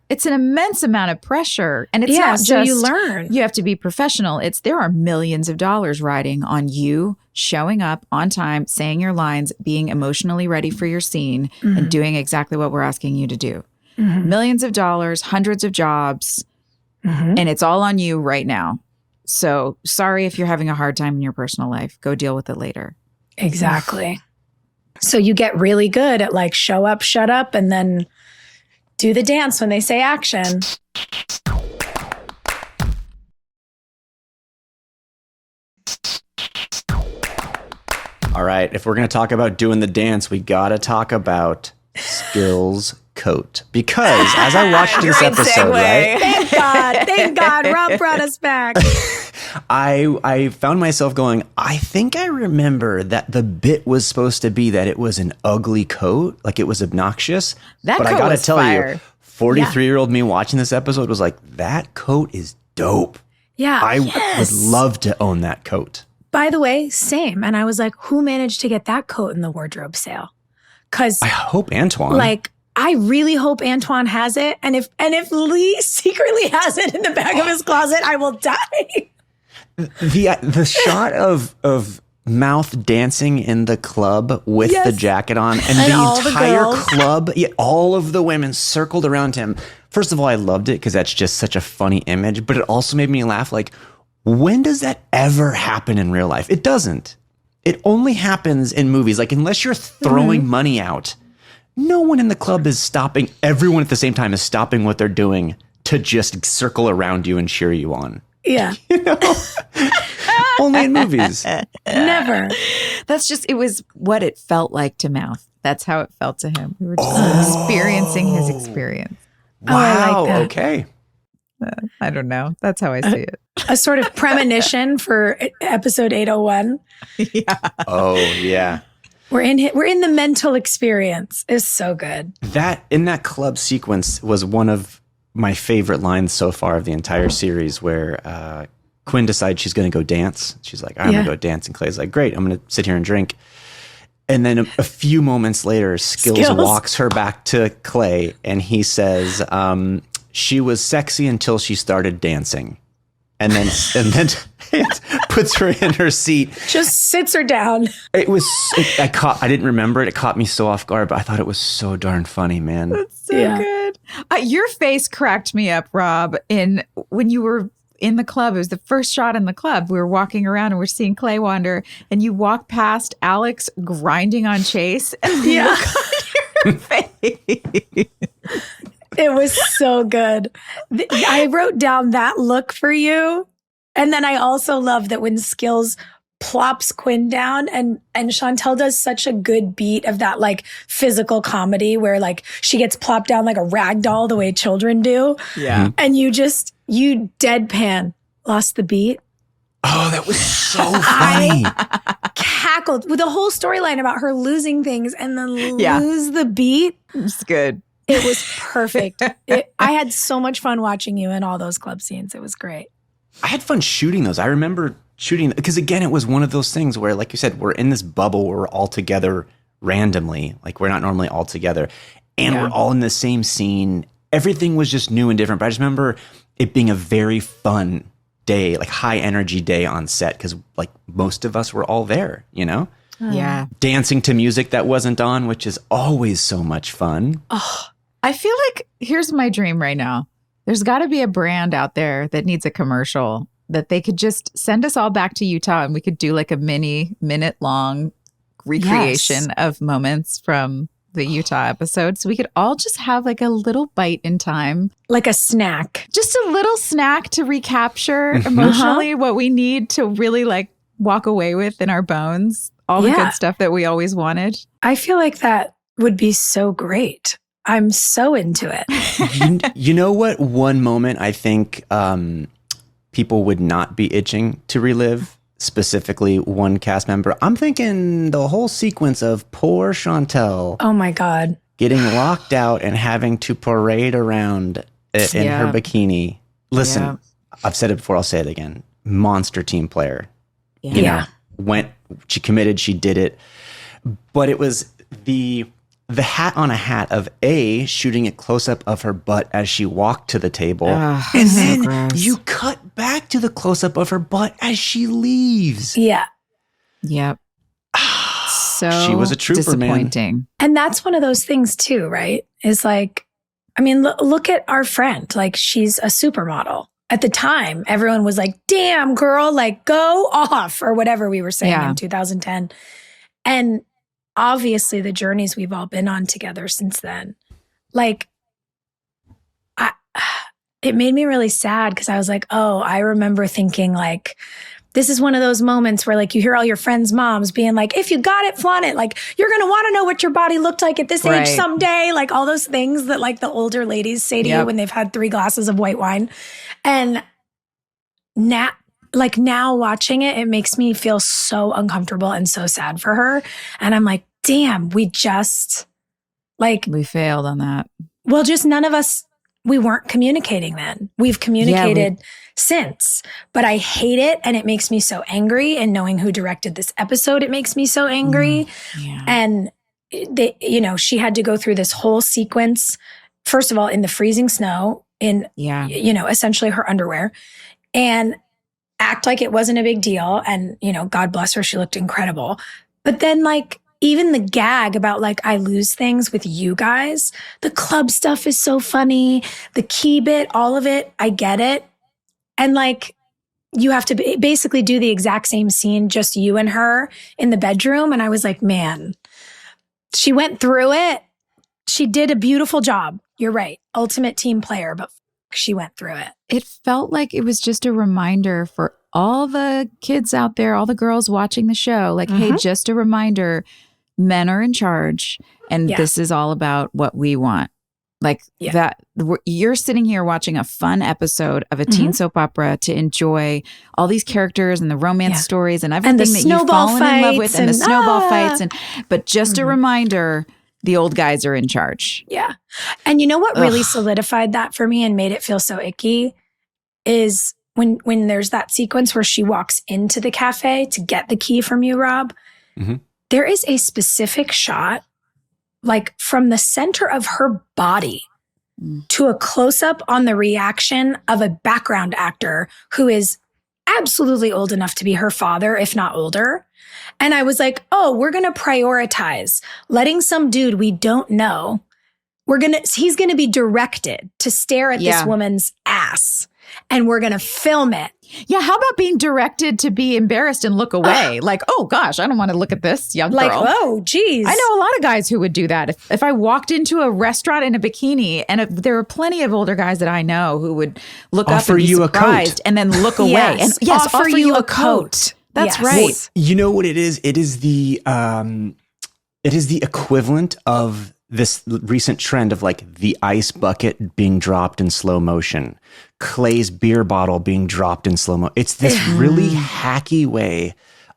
it's an immense amount of pressure, and it's not so just you learn. You have to be professional. There are millions of dollars riding on you showing up on time, saying your lines, being emotionally ready for your scene, and doing exactly what we're asking you to do. Millions of dollars, hundreds of jobs, and it's all on you right now. So sorry if you're having a hard time in your personal life. Go deal with it later. Exactly. So you get really good at like show up, shut up, and then do the dance when they say action. All right. If we're going to talk about doing the dance, we got to talk about skills coat. Because as I watched this episode, right? Thank God, Rob brought us back. I found myself going, I think I remember that the bit was supposed to be that it was an ugly coat, like it was obnoxious. That but coat I gotta was tell fire. you, 43-year-old me watching this episode was like, that coat is dope. Yeah. I would love to own that coat. By the way, same. And I was like, who managed to get that coat in the wardrobe sale? Because I hope Antoine. like, I really hope Antoine has it. And if Lee secretly has it in the back of his closet, I will die. The shot of Mouth dancing in the club with the jacket on and the entire club, all of the women circled around him. First of all, I loved it because that's just such a funny image, but it also made me laugh. Like, when does that ever happen in real life? It doesn't. It only happens in movies. Like, unless you're throwing money out, no one in the club is stopping. Everyone at the same time is stopping what they're doing to just circle around you and cheer you on. Yeah. You know? Only in movies. Never. It was what it felt like to Mouth. That's how it felt to him. We were just experiencing his experience. Wow. I like that. Okay. I don't know. That's how I see it. A sort of premonition for episode 801. Yeah. Oh, yeah. We're in the mental experience. It's so good. That in that club sequence was one of my favorite lines so far of the entire series, where Quinn decides she's going to go dance. She's like, I'm going to go dance. And Clay's like, great, I'm going to sit here and drink. And then a few moments later, Skills walks her back to Clay and he says, she was sexy until she started dancing. And then puts her in her seat. Just sits her down. I didn't remember it. It caught me so off guard, but I thought it was so darn funny, man. That's so good. Your face cracked me up, Rob, when you were in the club. It was the first shot in the club. We were walking around and we're seeing Clay wander, and you walk past Alex grinding on Chase, and the look on your face. It was so good. I wrote down that look for you. And then I also love that when Skills plops Quinn down and Shantel does such a good beat of that like physical comedy where like she gets plopped down like a rag doll the way children do. Yeah. And you deadpan lost the beat. Oh, that was so funny. I cackled with the whole storyline about her losing things and then lose the beat. It's good. It was perfect. I had so much fun watching you in all those club scenes. It was great. I had fun shooting those. I remember shooting because, again, it was one of those things where, like you said, we're in this bubble where we're all together randomly. Like, we're not normally all together. And we're all in the same scene. Everything was just new and different. But I just remember it being a very fun day, like high energy day on set because, like, most of us were all there, you know? Yeah. Dancing to music that wasn't on, which is always so much fun. Oh, I feel like here's my dream right now. There's got to be a brand out there that needs a commercial that they could just send us all back to Utah and we could do like a minute long recreation of moments from the Utah episode. So we could all just have like a little bite in time. Like a snack. Just a little snack to recapture emotionally what we need to really like walk away with in our bones. All the good stuff that we always wanted. I feel like that would be so great. I'm so into it. You know what? One moment I think people would not be itching to relive, specifically one cast member. I'm thinking the whole sequence of poor Shantel. Oh my God. Getting locked out and having to parade around in her bikini. Listen, I've said it before, I'll say it again. Monster team player. Yeah. You know, she committed, she did it. But it was the hat on a hat of shooting a close-up of her butt as she walked to the table. And then you cut back to the close-up of her butt as she leaves. Yeah. Yep. So she was a trooper, disappointing. man. And that's one of those things too, right? Is like, I mean, look at our friend. Like, she's a supermodel. At the time, everyone was like, damn, girl, like, go off, or whatever we were saying in 2010. And obviously the journeys we've all been on together since then, like, it made me really sad because I was like, oh, I remember thinking like this is one of those moments where like you hear all your friends' moms being like, if you got it, flaunt it. Like, you're going to want to know what your body looked like at this age someday. Like all those things that like the older ladies say to you when they've had 3 glasses of white wine. And now watching it, it makes me feel so uncomfortable and so sad for her. And I'm like, damn, we failed on that. Well, just none of us, we weren't communicating then. We've communicated since, but I hate it. And it makes me so angry. And knowing who directed this episode, it makes me so angry. And they, she had to go through this whole sequence, first of all, in the freezing snow, in, essentially her underwear, and act like it wasn't a big deal. And, God bless her, she looked incredible. But then like, even the gag about like, I lose things with you guys, the club stuff is so funny. The key bit, all of it, I get it. And like, you have to basically do the exact same scene, just you and her in the bedroom. And I was like, man, she went through it. She did a beautiful job. You're right. Ultimate team player, but she went through it. It felt like it was just a reminder for all the kids out there, all the girls watching the show, like, hey, just a reminder, men are in charge, and this is all about what we want. Like that, you're sitting here watching a fun episode of a teen soap opera to enjoy all these characters and the romance stories and everything that you've fallen in love with, and the snowball fights. But just a reminder, the old guys are in charge. Yeah. And you know what really solidified that for me and made it feel so icky is when there's that sequence where she walks into the cafe to get the key from you, Rob. There is a specific shot, like from the center of her body to a close-up on the reaction of a background actor who is absolutely old enough to be her father, if not older. And I was like, oh, we're going to prioritize letting some dude we don't know, he's going to be directed to stare at this woman's ass. And we're going to film it. Yeah, how about being directed to be embarrassed and look away? Like, oh gosh, I don't want to look at this young girl. Like, oh, geez. I know a lot of guys who would do that. If I walked into a restaurant in a bikini, and there are plenty of older guys that I know who would look up and be surprised and then look away. And offer you a coat. That's right. Well, you know what it is? It is the equivalent of this recent trend of like the ice bucket being dropped in slow motion, Clay's beer bottle being dropped in slow motion. It's this really hacky way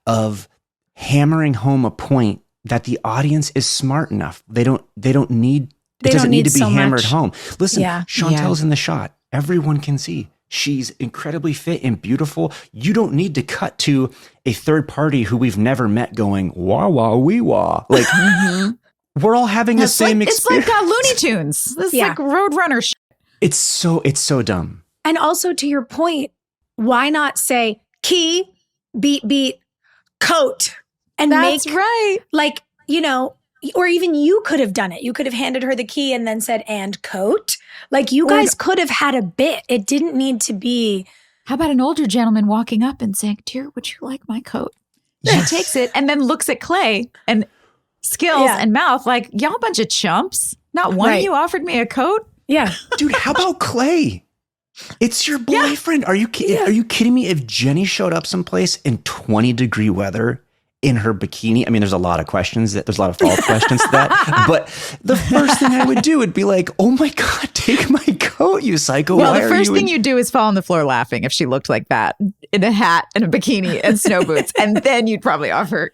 of hammering home a point that the audience is smart enough. It doesn't need to be hammered home. Listen, Shantel's in the shot. Everyone can see. She's incredibly fit and beautiful. You don't need to cut to a third party who we've never met going, wah, wah, wee, wah. Like, we're all having the same experience. It's like Looney Tunes. This is like Roadrunner shit. It's so dumb. And also to your point, why not say key, beat, coat, and That's right. Like, or even you could have done it. You could have handed her the key and then said, and coat. Like you guys could have had a bit. It didn't need to be. How about an older gentleman walking up and saying, dear, would you like my coat? She takes it and then looks at Clay and skills and mouth like, y'all a bunch of chumps. Not one of you offered me a coat. Yeah. Dude, how about Clay? It's your boyfriend. Are you kidding? Are you kidding me? If Jenny showed up someplace in 20-degree weather in her bikini, I mean, there's a lot of questions. There's a lot of follow-up questions to that. But the first thing I would do would be like, oh my God, take my coat, you psycho. Well, the first thing you'd do is fall on the floor laughing if she looked like that in a hat and a bikini and snow boots. And then you'd probably offer.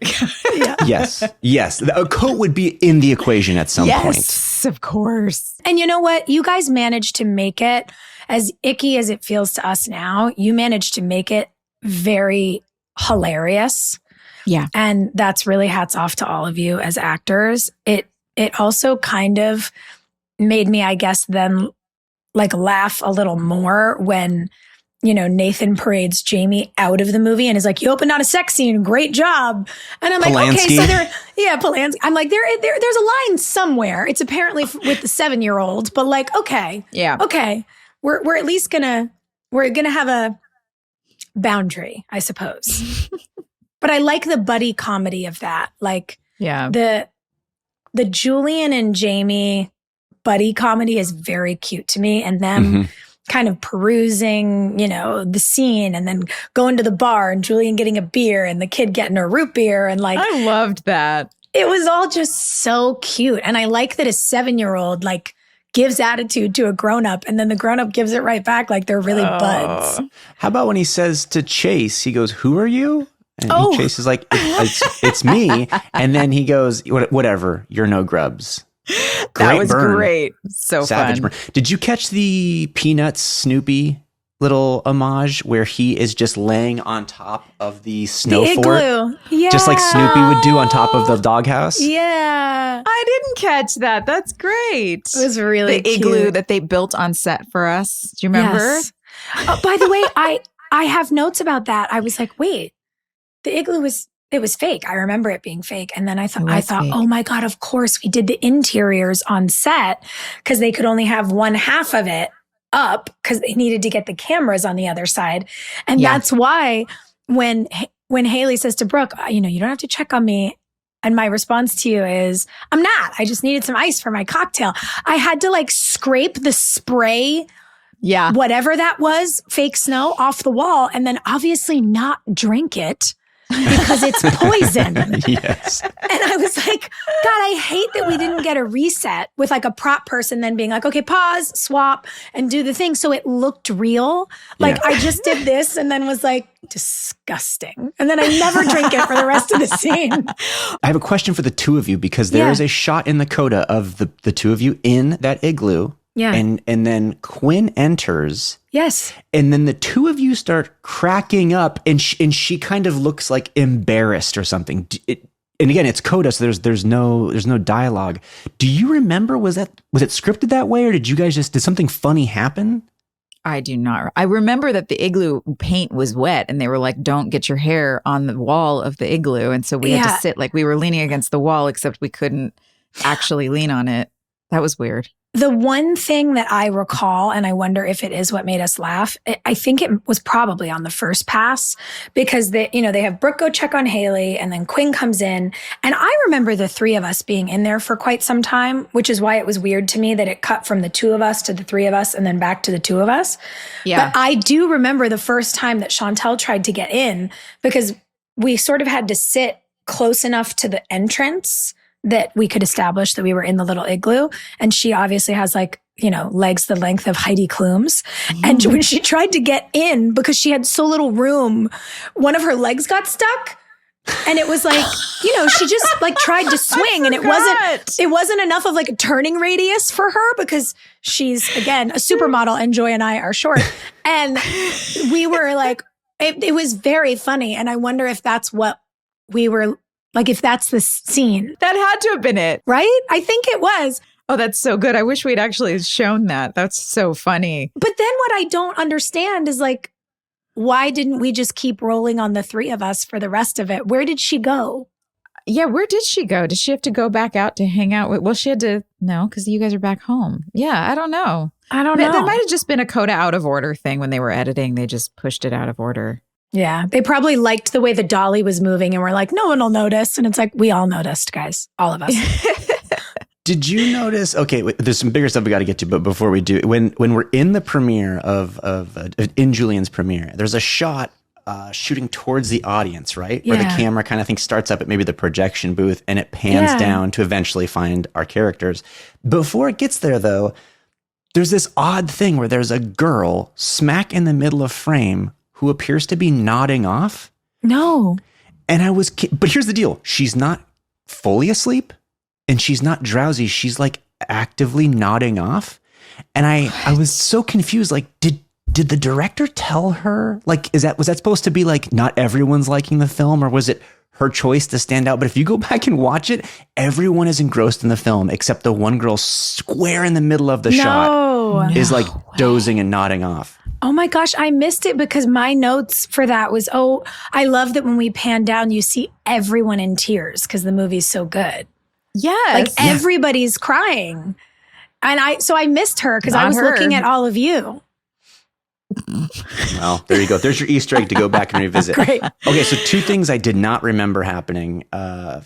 Yes. A coat would be in the equation at some point. Yes, of course. And you know what? You guys managed to make it, as icky as it feels to us now, you managed to make it very hilarious. Yeah. And that's really hats off to all of you as actors. It also kind of made me, I guess, then like laugh a little more when, Nathan parades Jamie out of the movie and is like, you opened on a sex scene. Great job. And I'm like, okay, so Polanski. I'm like, there's a line somewhere. It's apparently with the 7-year-old, but like, okay. Yeah. Okay. We're at least we're gonna have a boundary, I suppose. But I like the buddy comedy of that. Like the Julian and Jamie buddy comedy is very cute to me. And them kind of perusing, the scene and then going to the bar and Julian getting a beer and the kid getting a root beer. And like, I loved that. It was all just so cute. And I like that a 7-year-old like gives attitude to a grown-up and then the grown-up gives it right back like they're really buds. How about when he says to Chase, he goes, "Who are you?" And Chase is like, it's me. And then he goes, "Whatever, you're no grubs." That was burn. great. So Savage fun. burn. Did you catch the Peanuts Snoopy little homage where he is just laying on top of the snow The fort? igloo. Yeah. Just like Snoopy would do on top of the doghouse? Yeah. I didn't catch that. That's great. It was really the cute. igloo that they built on set for us. Do you remember? Yes. By the way, I have notes about that. I was like, wait, the igloo was fake. I remember it being fake. And then I thought, fake. oh my God, of course we did the interiors on set because they could only have one half of it up because they needed to get the cameras on the other side. And that's why when Haley says to Brooke, you don't have to check on me. And my response to you is, I'm not. I just needed some ice for my cocktail. I had to like scrape the spray, whatever that was, fake snow off the wall, and then obviously not drink it because it's poison. Yes. And I was like, God, I hate that we didn't get a reset with like a prop person then being like, okay, pause, swap, and do the thing. So it looked real. Like I just did this and then was like, disgusting. And then I never drink it for the rest of the scene. I have a question for the two of you because there is a shot in the coda of the two of you in that igloo. Yeah. And then Quinn enters. Yes. And then the two of you start cracking up and she kind of looks like embarrassed or something. And again, it's coda, so there's no dialogue. Do you remember, was it scripted that way or did something funny happen? I do not. I remember that the igloo paint was wet and they were like, don't get your hair on the wall of the igloo. And so we had to sit like we were leaning against the wall, except we couldn't actually lean on it. That was weird. The one thing that I recall, and I wonder if it is what made us laugh, I think it was probably on the first pass because they have Brooke go check on Haley and then Quinn comes in. And I remember the three of us being in there for quite some time, which is why it was weird to me that it cut from the two of us to the three of us and then back to the two of us. Yeah. But I do remember the first time that Shantel tried to get in because we sort of had to sit close enough to the entrance that we could establish that we were in the little igloo. And she obviously has like, legs the length of Heidi Klum's. And when she tried to get in, because she had so little room, one of her legs got stuck. And it was like, she just like tried to swing and it wasn't enough of like a turning radius for her because she's, again, a supermodel and Joy and I are short. And we were like, it was very funny. And I wonder if that's what we were like, if that's the scene. That had to have been it. Right? I think it was. Oh, that's so good. I wish we'd actually shown that. That's so funny. But then what I don't understand is like, why didn't we just keep rolling on the three of us for the rest of it? Where did she go? Yeah, where did she go? Did she have to go back out to hang out with? Well, she had to, no, because you guys are back home. Yeah, I don't know. I don't know. That might have just been a coda out of order thing when they were editing. They just pushed it out of order. Yeah, they probably liked the way the dolly was moving and were like, no one will notice. And it's like, we all noticed, guys, all of us. Did you notice? Okay, there's some bigger stuff we got to get to, but before we do, when we're in the premiere in Julian's premiere, there's a shot shooting towards the audience, right? Where the camera kind of starts up at maybe the projection booth and it pans down to eventually find our characters. Before it gets there, though, there's this odd thing where there's a girl smack in the middle of frame who appears to be nodding off. No. And but here's the deal. She's not fully asleep and she's not drowsy. She's like actively nodding off. And I was so confused. Like, did the director tell her, like, was that supposed to be like, not everyone's liking the film, or was it her choice to stand out? But if you go back and watch it, everyone is engrossed in the film except the one girl square in the middle of the shot is like dozing and nodding off. Oh my gosh, I missed it because my notes for that was, I love that when we pan down, you see everyone in tears because the movie's so good. Yes. Like everybody's crying. And I missed her because I was looking at all of you. Well, there you go. There's your Easter egg to go back and revisit. Great. Okay, so two things I did not remember happening.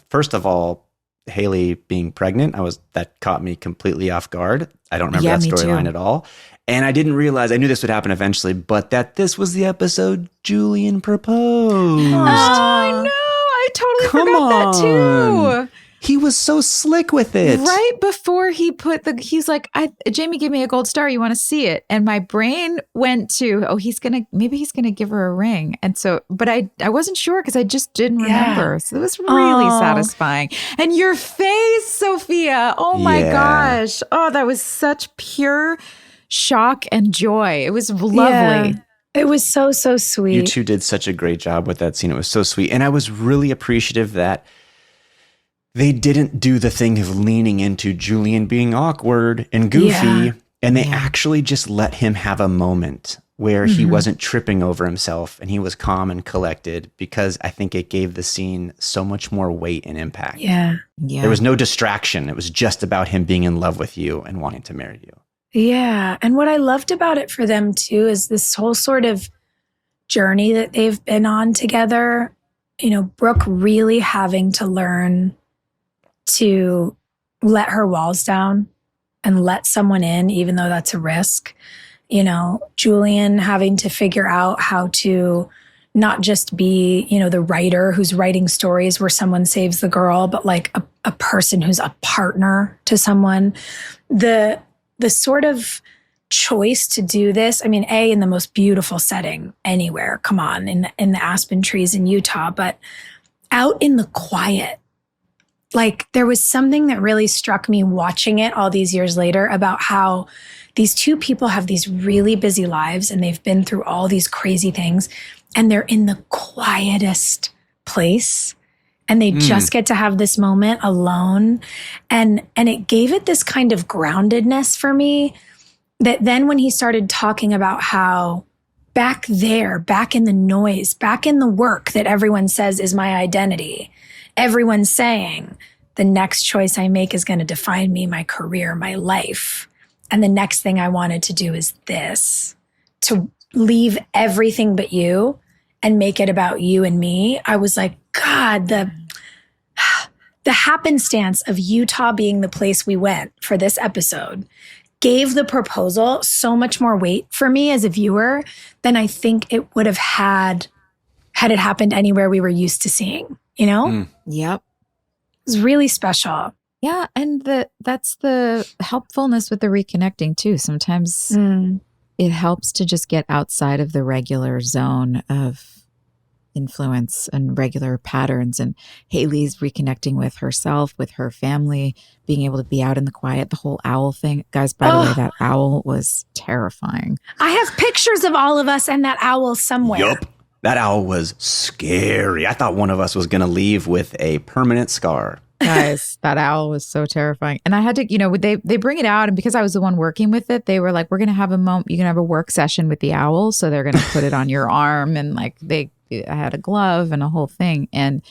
First of all, Haley being pregnant, that caught me completely off guard. I don't remember that storyline at all. And I didn't realize, I knew this would happen eventually, but that this was the episode Julian proposed. Oh, I know. I totally forgot that too. He was so slick with it. Right before he's like, Jamie gave me a gold star. You want to see it? And my brain went to, maybe he's going to give her a ring. And so, but I wasn't sure because I just didn't remember. So it was really satisfying. And your face, Sophia. Oh my gosh. Oh, that was such pure shock and joy. It was lovely. Yeah. It was so, so sweet. You two did such a great job with that scene. It was so sweet. And I was really appreciative that they didn't do the thing of leaning into Julian being awkward and goofy, and they actually just let him have a moment where he wasn't tripping over himself and he was calm and collected, because I think it gave the scene so much more weight and impact. Yeah. There was no distraction. It was just about him being in love with you and wanting to marry you. Yeah. And what I loved about it for them too is this whole sort of journey that they've been on together. You know, Brooke really having to learn to let her walls down and let someone in, even though that's a risk. You know, Julian having to figure out how to not just be, you know, the writer who's writing stories where someone saves the girl, but like a person who's a partner to someone. The sort of choice to do this, I mean, in the most beautiful setting anywhere, come on, in the aspen trees in Utah, but out in the quiet. Like, there was something that really struck me watching it all these years later about how these two people have these really busy lives and they've been through all these crazy things and they're in the quietest place and they just get to have this moment alone. And it gave it this kind of groundedness for me that then when he started talking about how back there, back in the noise, back in the work that everyone says is my identity, everyone's saying the next choice I make is going to define me, my career, my life. And the next thing I wanted to do is this, to leave everything but you and make it about you and me. I was like, God, the happenstance of Utah being the place we went for this episode gave the proposal so much more weight for me as a viewer than I think it would have had it happened anywhere we were used to seeing. You know? Yep. It was really special. Yeah. And that's the helpfulness with the reconnecting too. Sometimes it helps to just get outside of the regular zone of influence and regular patterns. And Haley's reconnecting with herself, with her family, being able to be out in the quiet, the whole owl thing. Guys, by the way, that owl was terrifying. I have pictures of all of us and that owl somewhere. Yup. That owl was scary. I thought one of us was going to leave with a permanent scar. Guys, that owl was so terrifying. And I had to, you know, they bring it out. And because I was the one working with it, they were like, we're going to have a moment. You can have a work session with the owl. So they're going to put it on your arm. And like I had a glove and a whole thing. And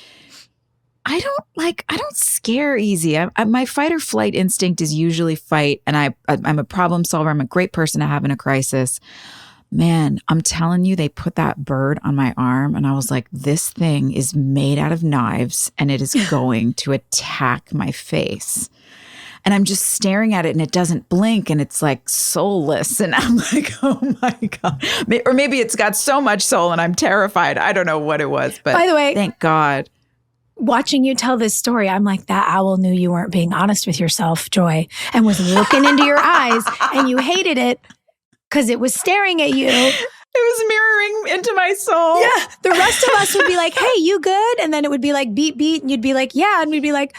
I don't scare easy. My fight or flight instinct is usually fight. And I'm a problem solver. I'm a great person to have in a crisis. Man, I'm telling you, they put that bird on my arm and I was like, this thing is made out of knives and it is going to attack my face. And I'm just staring at it and it doesn't blink and it's like soulless. And I'm like, oh my God. Or maybe it's got so much soul and I'm terrified. I don't know what it was. But by the way, thank God. Watching you tell this story, I'm like, that owl knew you weren't being honest with yourself, Joy, and was looking into your eyes and you hated it. Because it was staring at you. It was mirroring into my soul. Yeah. The rest of us would be like, hey, you good? And then it would be like, beep, beep. And you'd be like, yeah. And we'd be like,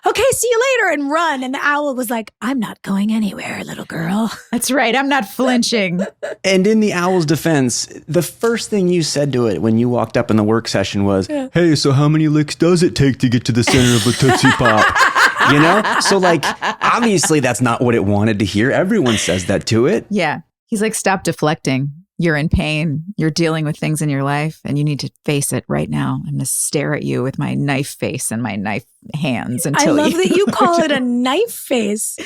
okay, see you later, and run. And the owl was like, I'm not going anywhere, little girl. That's right. I'm not flinching. And in the owl's defense, the first thing you said to it when you walked up in the work session was, hey, so how many licks does it take to get to the center of a Tootsie Pop? You know? So like, obviously that's not what it wanted to hear. Everyone says that to it. Yeah. He's like, stop deflecting. You're in pain. You're dealing with things in your life and you need to face it right now. I'm going to stare at you with my knife face and my knife hands until I love that you call it a knife face.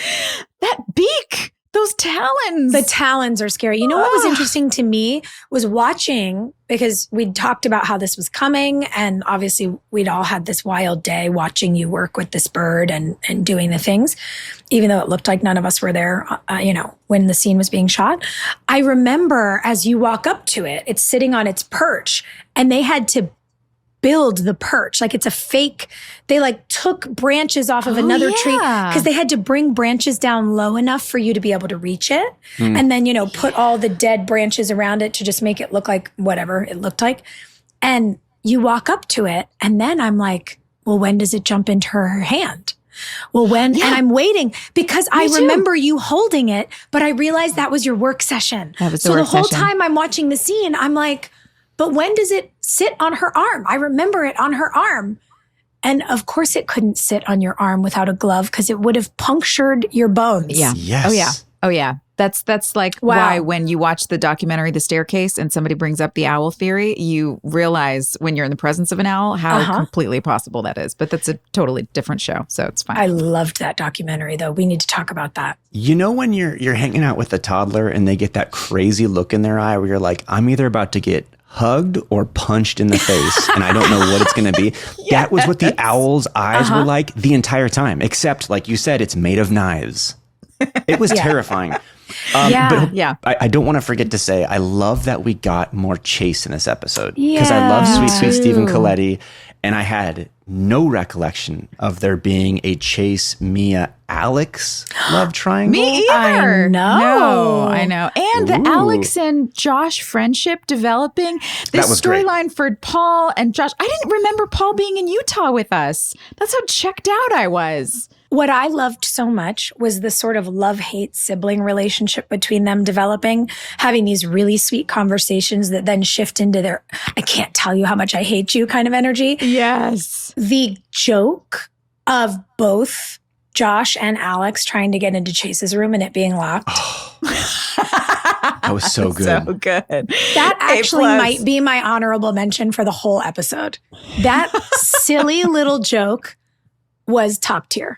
That beak. Those talons. The talons are scary. You know what was interesting to me was watching, because we'd talked about how this was coming, and obviously we'd all had this wild day watching you work with this bird and doing the things, even though it looked like none of us were there, when the scene was being shot. I remember as you walk up to it, it's sitting on its perch, and they had to build the perch. Like it's a fake, they like took branches off of another tree because they had to bring branches down low enough for you to be able to reach it. And then, put all the dead branches around it to just make it look like whatever it looked like. And you walk up to it, and then I'm like, well, when does it jump into her hand? Well, when? And I'm waiting because I remember you holding it, but I realized that was your work session. That was so the whole time I'm watching the scene, I'm like, but when does it sit on her arm? I remember it on her arm. And of course it couldn't sit on your arm without a glove because it would have punctured your bones. Yeah. Yes. Oh yeah. That's like why when you watch the documentary The Staircase and somebody brings up the owl theory, you realize when you're in the presence of an owl how completely possible that is. But that's a totally different show, so it's fine. I loved that documentary, though. We need to talk about that. You know when you're hanging out with a toddler and they get that crazy look in their eye where you're like, I'm either about to get hugged or punched in the face and I don't know what it's going to be. That was what the owl's eyes were like the entire time, except like you said, it's made of knives. It was terrifying. But I don't want to forget to say, I love that we got more Chase in this episode because I love sweet Stephen Coletti, and I had no recollection of there being a Chase, Mia, Alex love triangle. Me either. I know. I know. And the Alex and Josh friendship developing. This storyline for Paul and Josh. I didn't remember Paul being in Utah with us. That's how checked out I was. What I loved so much was the sort of love-hate sibling relationship between them developing, having these really sweet conversations that then shift into their, I can't tell you how much I hate you kind of energy. Yes. The joke of both Josh and Alex trying to get into Chase's room and it being locked. That was so good. So good. That actually might be my honorable mention for the whole episode. That silly little joke was top tier.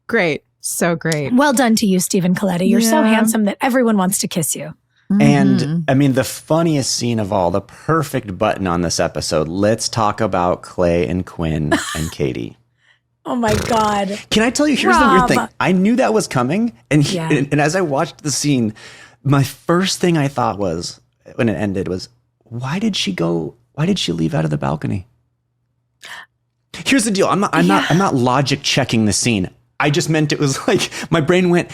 Great. So great. Well done to you, Stephen Coletti. You're so handsome that everyone wants to kiss you. And I mean, the funniest scene of all, the perfect button on this episode. Let's talk about Clay and Quinn and Katie. Oh my God. Can I tell you, here's the weird thing. I knew that was coming. And as I watched the scene, my first thing I thought was, when it ended, was, why did she leave out of the balcony? Here's the deal. I'm not logic checking the scene. I just meant it was like, my brain went,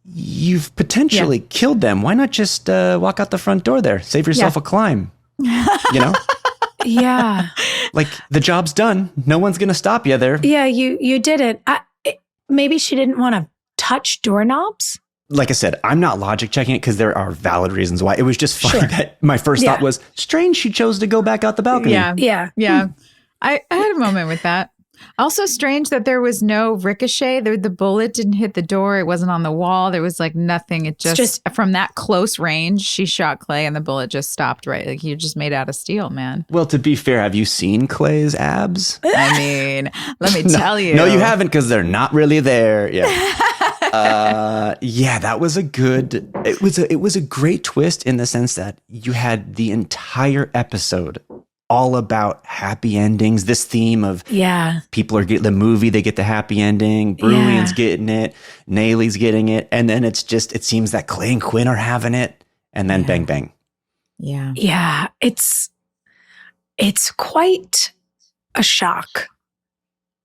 you've potentially killed them. Why not just walk out the front door there? Save yourself a climb. You know? Yeah. Like, the job's done. No one's going to stop you there. Yeah, you did it. Maybe she didn't want to touch doorknobs. Like I said, I'm not logic checking it because there are valid reasons why. It was just funny that my first thought was, strange she chose to go back out the balcony. Yeah. I had a moment with that. Also strange that there was no ricochet. The bullet didn't hit the door. It wasn't on the wall. There was like nothing. It just from that close range, she shot Clay and the bullet just stopped right. Like, you're just made out of steel, man. Well, to be fair, have you seen Clay's abs? I mean, let me tell you. No, you haven't, because they're not really there. Yeah. That was it was a great twist in the sense that you had the entire episode all about happy endings. This theme of people are getting the movie, they get the happy ending. Brilliant's getting it. Naley's getting it. And then it seems that Clay and Quinn are having it. And then bang, bang. Yeah. Yeah. It's quite a shock.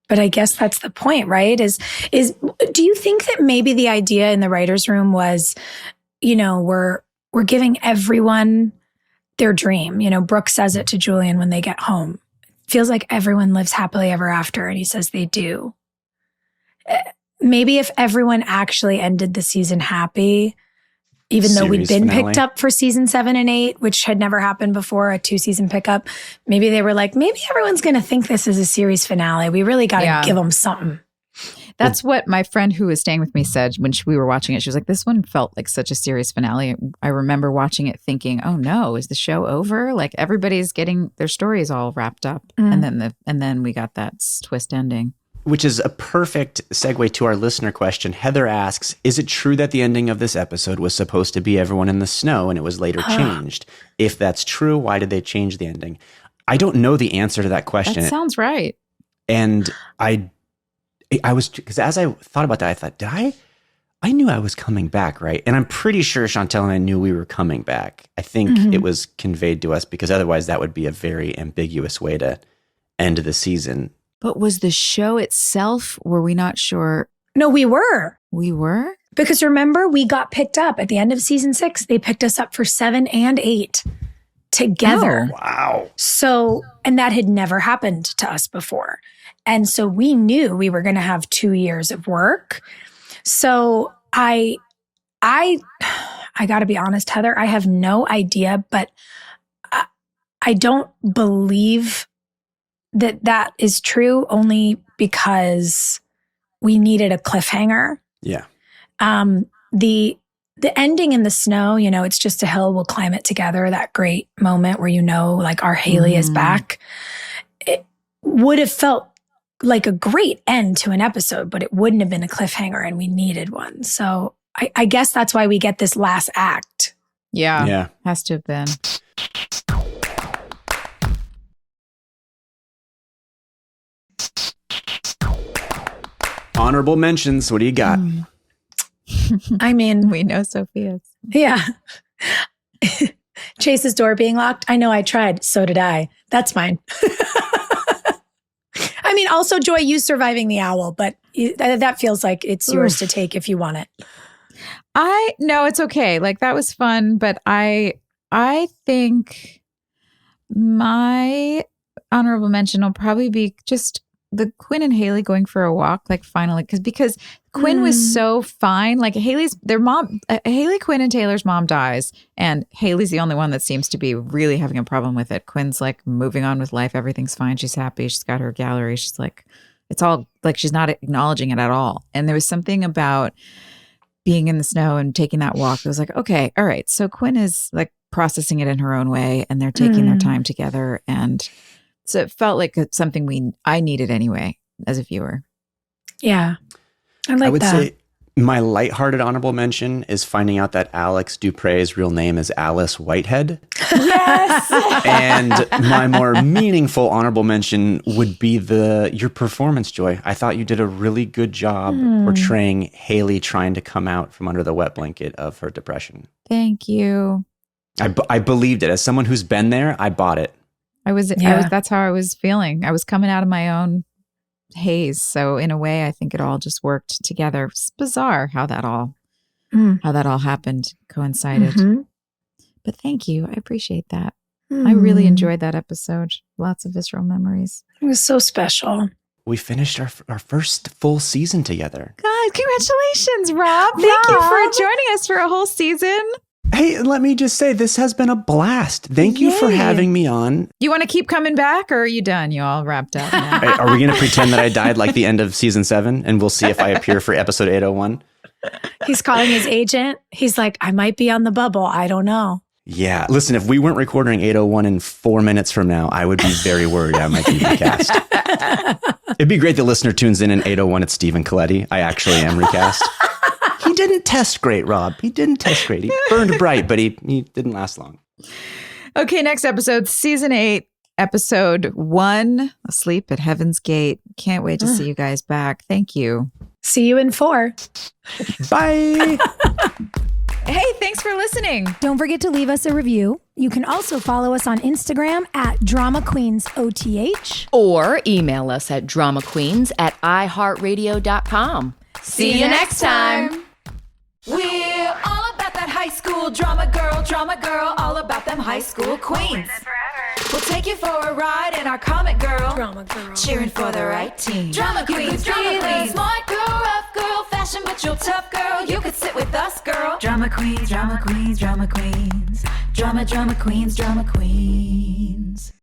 But I guess that's the point, right? Is do you think that maybe the idea in the writer's room was, we're giving everyone their dream? Brooke says it to Julian when they get home. Feels like everyone lives happily ever after. And he says they do. Maybe if everyone actually ended the season happy, even though we'd been picked up for season 7 and 8, which had never happened before, a 2-season pickup, maybe they were like, maybe everyone's going to think this is a series finale. We really got to give them something. That's what my friend who was staying with me said when we were watching it. She was like, this one felt like such a series finale. I remember watching it thinking, oh no, is the show over? Like, everybody's getting their stories all wrapped up. And then we got that twist ending. which is a perfect segue to our listener question. Heather asks, is it true that the ending of this episode was supposed to be everyone in the snow and it was later changed? If that's true, why did they change the ending? I don't know the answer to that question. That sounds right. And I was, because as I thought about that, I thought, I knew I was coming back, right? And I'm pretty sure Shantel and I knew we were coming back. I think it was conveyed to us because otherwise that would be a very ambiguous way to end the season. But was the show itself, were we not sure? No, we were. We were? Because remember, we got picked up at the end of season 6. They picked us up for 7 and 8 together. Oh, wow. So, and that had never happened to us before. And so we knew we were going to have 2 years of work. So I got to be honest, Heather, I have no idea, but I don't believe that is true only because we needed a cliffhanger. Yeah. The ending in the snow, it's just a hill, we'll climb it together. That great moment where like our Haley is back. It would have felt like a great end to an episode, but it wouldn't have been a cliffhanger and we needed one. So I guess that's why we get this last act. Yeah. Has to have been. Honorable mentions. What do you got? I mean, We know Sophia's. yeah. Chase's door being locked. I know I tried. So did I. That's fine. I mean, also, Joy, you surviving the owl, but that feels like it's yours to take if you want it. No, it's okay. Like that was fun, but I think my honorable mention will probably be just the Quinn and Haley going for a walk, like finally, because Quinn was so fine. Like their mom, Haley, Quinn and Taylor's mom dies, and Haley's the only one that seems to be really having a problem with it. Quinn's like moving on with life. Everything's fine. She's happy. She's got her gallery. She's like, it's all like she's not acknowledging it at all. And there was something about being in the snow and taking that walk. It was like, okay, all right. So Quinn is like processing it in her own way, and they're taking their time together. And so it felt like something I needed anyway as a viewer. Yeah. I would that. say my lighthearted honorable mention is finding out that Alex Dupre's real name is Alice Whitehead. Yes. And my more meaningful honorable mention would be your performance, Joy. I thought you did a really good job portraying Haley trying to come out from under the wet blanket of her depression. Thank you. I believed it. As someone who's been there, I bought it. That's how I was feeling. I was coming out of my own haze. So in a way, I think it all just worked together. It's bizarre how that all happened, coincided. Mm-hmm. But thank you. I appreciate that. I really enjoyed that episode. Lots of visceral memories. It was so special. We finished our first full season together. God, congratulations, Rob. Thank you for joining us for a whole season. Hey, let me just say, this has been a blast. Thank you for having me on. You want to keep coming back, or are you done? You all wrapped up now? Are we going to pretend that I died like the end of season 7 and we'll see if I appear for episode 801? He's calling his agent. He's like, I might be on the bubble. I don't know. Yeah. Listen, if we weren't recording 801 in 4 minutes from now, I would be very worried I might be recast. It'd be great the listener tunes in 801. It's Stephen Coletti. I actually am recast. He didn't test great, Rob. He didn't test great. He burned bright, but he didn't last long. Okay, next episode, season 8, episode 1, Asleep at Heaven's Gate. Can't wait to see you guys back. Thank you. See you in 4. Bye. Hey, thanks for listening. Don't forget to leave us a review. You can also follow us on Instagram at DramaQueensOTH. Or email us at dramaqueens@iheartradio.com. See you next time. We're all about that high school drama girl, all about them high school queens. We'll take you for a ride in our comic girl, cheering for the right team. Drama queens, smart girl, rough girl, fashion but you're tough girl. You could sit with us, girl. Drama queens, drama queens, drama queens, drama queens, drama queens.